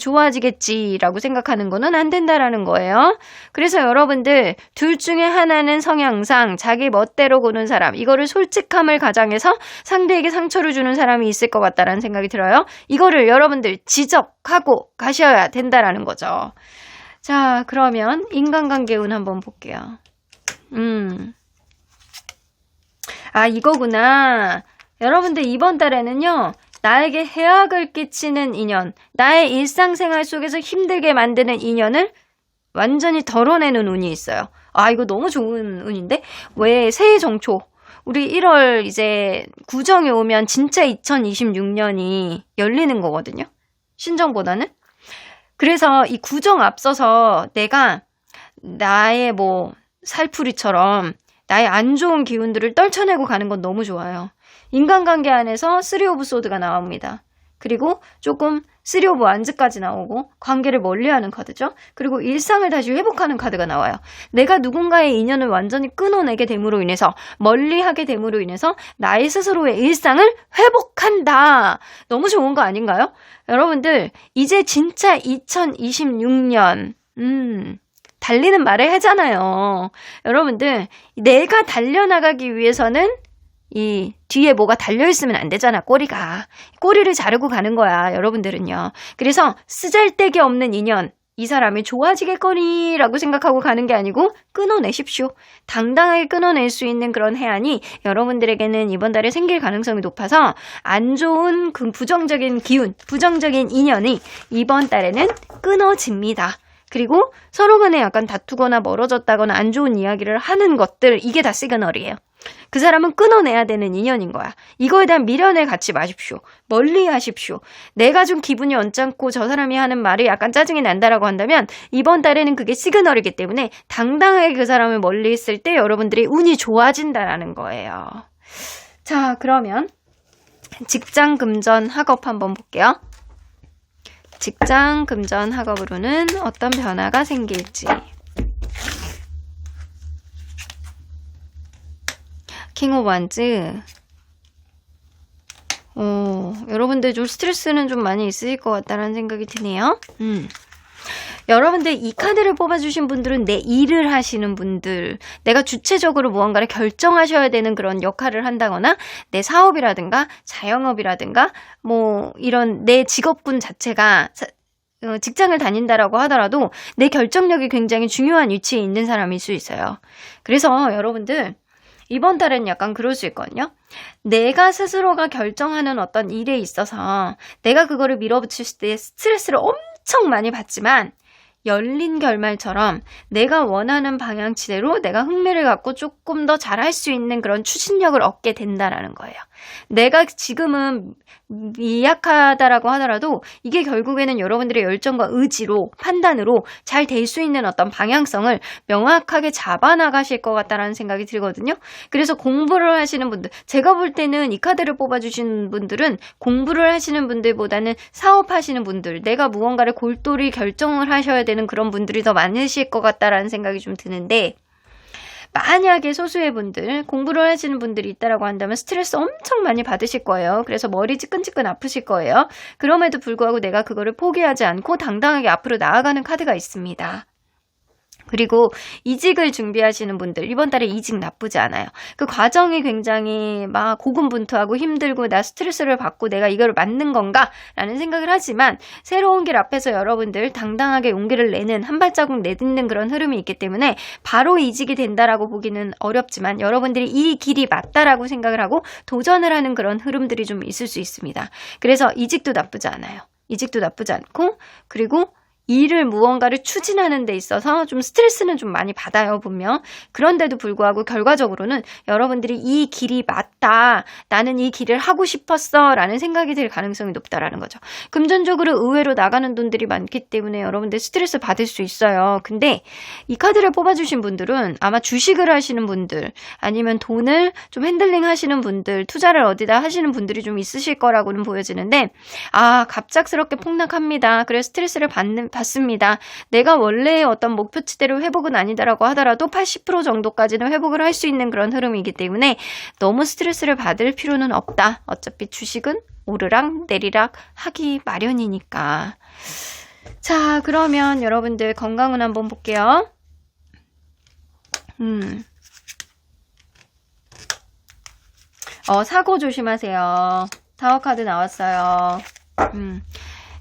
좋아지겠지라고 생각하는 거는 안 된다라는 거예요. 그래서 여러분들 둘 중에 하나는 성향상 자기 멋대로 구는 사람, 이거를 솔직함을 가장해서 상대에게 상처를 주는 사람이 있을 것 같다라는 생각이 들어요. 이거를 여러분들 지적하고 가셔야 된다라는 거죠. 자, 그러면 인간관계 운 한번 볼게요. 이거구나. 여러분들 이번 달에는요, 나에게 해악을 끼치는 인연, 나의 일상생활 속에서 힘들게 만드는 인연을 완전히 덜어내는 운이 있어요. 이거 너무 좋은 운인데? 왜 새해 정초, 우리 1월 이제 구정이 오면 진짜 2026년이 열리는 거거든요. 신정보다는. 그래서 이 구정 앞서서 내가 나의 살풀이처럼 나의 안 좋은 기운들을 떨쳐내고 가는 건 너무 좋아요. 인간관계 안에서 3 오브 소드가 나옵니다. 그리고 조금 3 오브 완즈까지 나오고 관계를 멀리하는 카드죠. 그리고 일상을 다시 회복하는 카드가 나와요. 내가 누군가의 인연을 완전히 끊어내게 됨으로 인해서, 멀리하게 됨으로 인해서 나의 스스로의 일상을 회복한다. 너무 좋은 거 아닌가요? 여러분들 이제 진짜 2026년 달리는 말을 하잖아요. 여러분들 내가 달려나가기 위해서는 이 뒤에 뭐가 달려있으면 안 되잖아. 꼬리를 자르고 가는 거야, 여러분들은요. 그래서 쓰잘데기 없는 인연, 이 사람이 좋아지겠거니라고 생각하고 가는 게 아니고 끊어내십시오. 당당하게 끊어낼 수 있는 그런 해안이 여러분들에게는 이번 달에 생길 가능성이 높아서 안 좋은 그 부정적인 기운, 부정적인 인연이 이번 달에는 끊어집니다. 그리고 서로 간에 약간 다투거나 멀어졌다거나 안 좋은 이야기를 하는 것들, 이게 다 시그널이에요. 그 사람은 끊어내야 되는 인연인 거야. 이거에 대한 미련을 갖지 마십시오. 멀리 하십시오. 내가 좀 기분이 언짢고 저 사람이 하는 말이 약간 짜증이 난다라고 한다면 이번 달에는 그게 시그널이기 때문에 당당하게 그 사람을 멀리 했을 때 여러분들이 운이 좋아진다라는 거예요. 자, 그러면 직장 금전 학업 한번 볼게요. 직장 금전 학업으로는 어떤 변화가 생길지. 킹 오브 완즈. 여러분들 좀 스트레스는 좀 많이 있으실 것 같다는 생각이 드네요. 여러분들 이 카드를 뽑아주신 분들은 내 일을 하시는 분들, 내가 주체적으로 무언가를 결정하셔야 되는 그런 역할을 한다거나 내 사업이라든가 자영업이라든가 이런 내 직업군 자체가 직장을 다닌다라고 하더라도 내 결정력이 굉장히 중요한 위치에 있는 사람일 수 있어요. 그래서 여러분들 이번 달엔 약간 그럴 수 있거든요. 내가 스스로가 결정하는 어떤 일에 있어서 내가 그거를 밀어붙일 때 스트레스를 엄청 많이 받지만 열린 결말처럼 내가 원하는 방향치대로 내가 흥미를 갖고 조금 더 잘할 수 있는 그런 추진력을 얻게 된다라는 거예요. 내가 지금은 미약하다라고 하더라도 이게 결국에는 여러분들의 열정과 의지로, 판단으로 잘 될 수 있는 어떤 방향성을 명확하게 잡아나가실 것 같다라는 생각이 들거든요. 그래서 공부를 하시는 분들, 제가 볼 때는 이 카드를 뽑아주신 분들은 공부를 하시는 분들보다는 사업하시는 분들, 내가 무언가를 골똘히 결정을 하셔야 되는 그런 분들이 더 많으실 것 같다라는 생각이 좀 드는데, 만약에 소수의 분들, 공부를 하시는 분들이 있다라고 한다면 스트레스 엄청 많이 받으실 거예요. 그래서 머리 찌끈찌끈 아프실 거예요. 그럼에도 불구하고 내가 그거를 포기하지 않고 당당하게 앞으로 나아가는 카드가 있습니다. 그리고 이직을 준비하시는 분들, 이번 달에 이직 나쁘지 않아요. 그 과정이 굉장히 막 고군분투하고 힘들고 나 스트레스를 받고 내가 이걸 맞는 건가? 라는 생각을 하지만 새로운 길 앞에서 여러분들 당당하게 용기를 내는 한 발자국 내딛는 그런 흐름이 있기 때문에 바로 이직이 된다라고 보기는 어렵지만 여러분들이 이 길이 맞다라고 생각을 하고 도전을 하는 그런 흐름들이 좀 있을 수 있습니다. 그래서 이직도 나쁘지 않아요. 이직도 나쁘지 않고 그리고 일을 무언가를 추진하는 데 있어서 좀 스트레스는 좀 많이 받아요, 분명. 그런데도 불구하고 결과적으로는 여러분들이 이 길이 맞다, 나는 이 길을 하고 싶었어 라는 생각이 들 가능성이 높다라는 거죠. 금전적으로 의외로 나가는 돈들이 많기 때문에 여러분들 스트레스 받을 수 있어요. 근데 이 카드를 뽑아주신 분들은 아마 주식을 하시는 분들 아니면 돈을 좀 핸들링 하시는 분들, 투자를 어디다 하시는 분들이 좀 있으실 거라고는 보여지는데 갑작스럽게 폭락합니다. 그래서 스트레스를 받습니다. 내가 원래의 어떤 목표치대로 회복은 아니다라고 하더라도 80% 정도까지는 회복을 할 수 있는 그런 흐름이기 때문에 너무 스트레스를 받을 필요는 없다. 어차피 주식은 오르락 내리락 하기 마련이니까. 자, 그러면 여러분들 건강운 한번 볼게요. 사고 조심하세요. 타워 카드 나왔어요.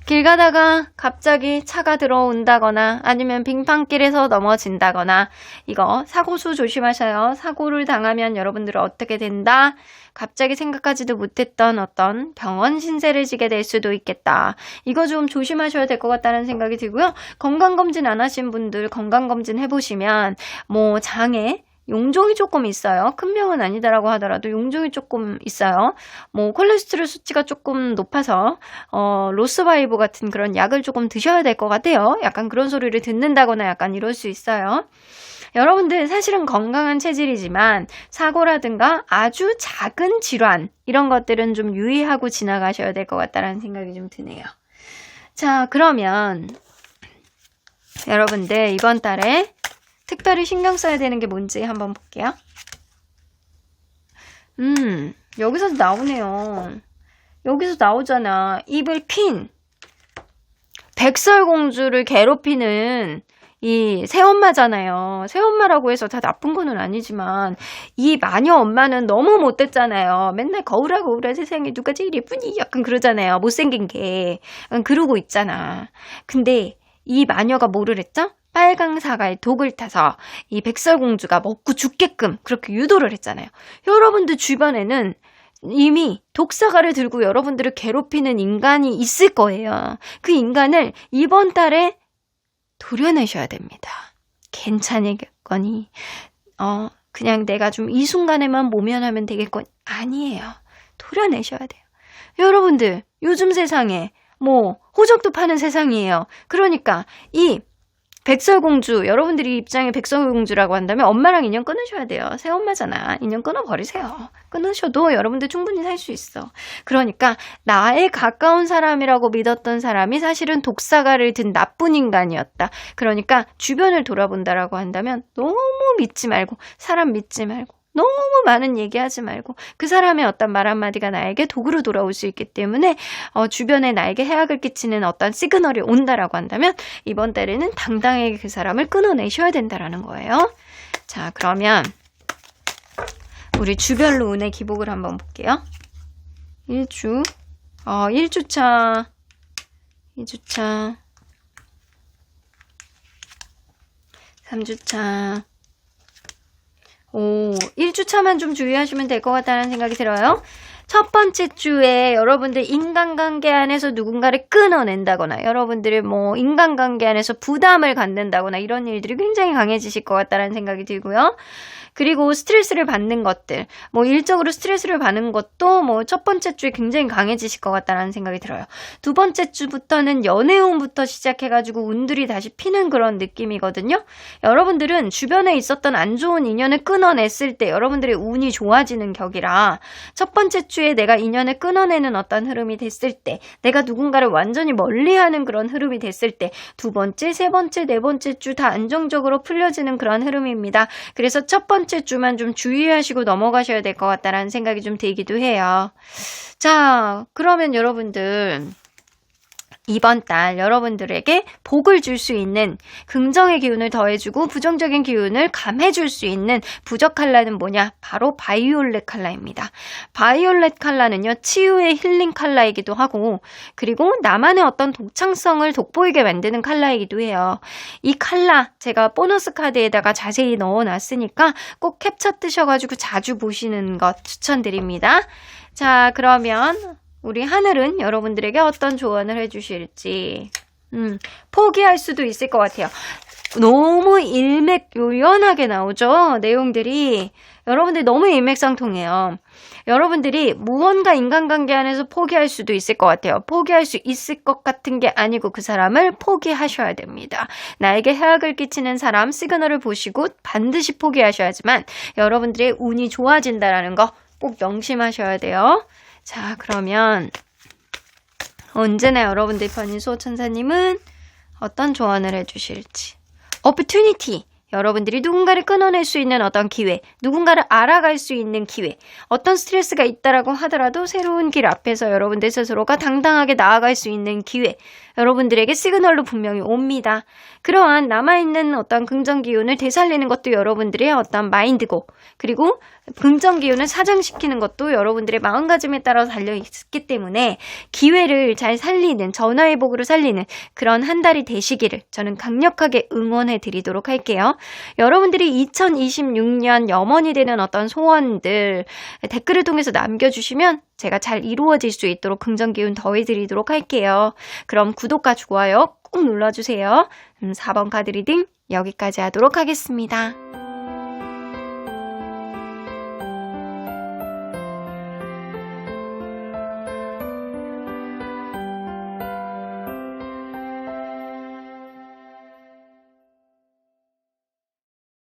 길 가다가 갑자기 차가 들어온다거나 아니면 빙판길에서 넘어진다거나 이거 사고수 조심하셔요. 사고를 당하면 여러분들은 어떻게 된다? 갑자기 생각하지도 못했던 어떤 병원 신세를 지게 될 수도 있겠다. 이거 좀 조심하셔야 될 것 같다는 생각이 들고요. 건강검진 안 하신 분들 건강검진 해보시면 뭐 장애 용종이 조금 있어요. 큰 병은 아니다라고 하더라도 용종이 조금 있어요. 뭐 콜레스테롤 수치가 조금 높아서 로스바이보 같은 그런 약을 조금 드셔야 될 것 같아요. 약간 그런 소리를 듣는다거나 약간 이럴 수 있어요. 여러분들 사실은 건강한 체질이지만 사고라든가 아주 작은 질환 이런 것들은 좀 유의하고 지나가셔야 될 것 같다는 생각이 좀 드네요. 자, 그러면 여러분들 이번 달에 특별히 신경 써야 되는 게 뭔지 한번 볼게요. 여기서도 나오네요. 여기서 나오잖아. 입을 핀 백설공주를 괴롭히는 이 새엄마잖아요. 새엄마라고 해서 다 나쁜 거는 아니지만 이 마녀 엄마는 너무 못됐잖아요. 맨날 거울아 세상에 누가 제일 예쁘니? 약간 그러잖아요. 못생긴 게. 그러고 있잖아. 근데 이 마녀가 뭐를 했죠? 빨강 사과에 독을 타서 이 백설공주가 먹고 죽게끔 그렇게 유도를 했잖아요. 여러분들 주변에는 이미 독사과를 들고 여러분들을 괴롭히는 인간이 있을 거예요. 그 인간을 이번 달에 도려내셔야 됩니다. 괜찮겠거니 그냥 내가 좀 이 순간에만 모면하면 되겠거니 아니에요. 도려내셔야 돼요. 여러분들 요즘 세상에 뭐 호적도 파는 세상이에요. 그러니까 이 백설공주, 여러분들이 입장에 백설공주라고 한다면 엄마랑 인연 끊으셔야 돼요. 새엄마잖아. 인연 끊어버리세요. 끊으셔도 여러분들 충분히 살 수 있어. 그러니까 나의 가까운 사람이라고 믿었던 사람이 사실은 독사과를 든 나쁜 인간이었다. 그러니까 주변을 돌아본다라고 한다면 너무 믿지 말고 사람 믿지 말고 너무 많은 얘기하지 말고 그 사람의 어떤 말 한마디가 나에게 독으로 돌아올 수 있기 때문에 주변에 나에게 해악을 끼치는 어떤 시그널이 온다라고 한다면 이번 달에는 당당하게 그 사람을 끊어내셔야 된다라는 거예요. 자, 그러면 우리 주별로 운의 기복을 한번 볼게요. 1주 1주차 2주차 3주차 1주차만 좀 주의하시면 될 것 같다는 생각이 들어요. 첫 번째 주에 여러분들 인간관계 안에서 누군가를 끊어낸다거나 여러분들이 뭐 인간관계 안에서 부담을 갖는다거나 이런 일들이 굉장히 강해지실 것 같다는 생각이 들고요. 그리고 스트레스를 받는 것들, 뭐 일적으로 스트레스를 받는 것도 뭐 첫 번째 주에 굉장히 강해지실 것 같다는 생각이 들어요. 두 번째 주부터는 연애운부터 시작해가지고 운들이 다시 피는 그런 느낌이거든요. 여러분들은 주변에 있었던 안 좋은 인연을 끊어냈을 때 여러분들의 운이 좋아지는 격이라 첫 번째 주에 주에 내가 인연을 끊어내는 어떤 흐름이 됐을 때, 내가 누군가를 완전히 멀리하는 그런 흐름이 됐을 때, 두 번째, 세 번째, 네 번째 주 다 안정적으로 풀려지는 그런 흐름입니다. 그래서 첫 번째 주만 좀 주의하시고 넘어가셔야 될 것 같다라는 생각이 좀 들기도 해요. 자, 그러면 여러분들 이번 달 여러분들에게 복을 줄 수 있는 긍정의 기운을 더해주고 부정적인 기운을 감해줄 수 있는 부적 컬러는 뭐냐? 바로 바이올렛 컬러입니다. 바이올렛 컬러는요, 치유의 힐링 컬러이기도 하고, 그리고 나만의 어떤 독창성을 돋보이게 만드는 컬러이기도 해요. 이 컬러 제가 보너스 카드에다가 자세히 넣어놨으니까 꼭 캡처 뜨셔가지고 자주 보시는 것 추천드립니다. 자, 그러면 우리 하늘은 여러분들에게 어떤 조언을 해주실지 포기할 수도 있을 것 같아요. 너무 일맥요연하게 나오죠. 내용들이. 여러분들 너무 일맥상통해요. 여러분들이 무언가 인간관계 안에서 포기할 수도 있을 것 같아요. 포기할 수 있을 것 같은 게 아니고 그 사람을 포기하셔야 됩니다. 나에게 해악을 끼치는 사람 시그널을 보시고 반드시 포기하셔야지만 여러분들의 운이 좋아진다라는 거 꼭 명심하셔야 돼요. 자, 그러면 언제나 여러분들 편인 수호천사님은 어떤 조언을 해주실지. 오퍼튜니티. 여러분들이 누군가를 끊어낼 수 있는 어떤 기회, 누군가를 알아갈 수 있는 기회, 어떤 스트레스가 있다라고 하더라도 새로운 길 앞에서 여러분들 스스로가 당당하게 나아갈 수 있는 기회, 여러분들에게 시그널로 분명히 옵니다. 그러한 남아있는 어떤 긍정 기운을 되살리는 것도 여러분들의 어떤 마인드고, 그리고 긍정 기운을 사장시키는 것도 여러분들의 마음가짐에 따라서 달려있기 때문에 기회를 잘 살리는, 전화위복으로 살리는 그런 한 달이 되시기를 저는 강력하게 응원해 드리도록 할게요. 여러분들이 2026년 염원이 되는 어떤 소원들 댓글을 통해서 남겨주시면 제가 잘 이루어질 수 있도록 긍정 기운 더해드리도록 할게요. 그럼 구독과 좋아요 꼭 눌러주세요. 4번 카드 리딩 여기까지 하도록 하겠습니다.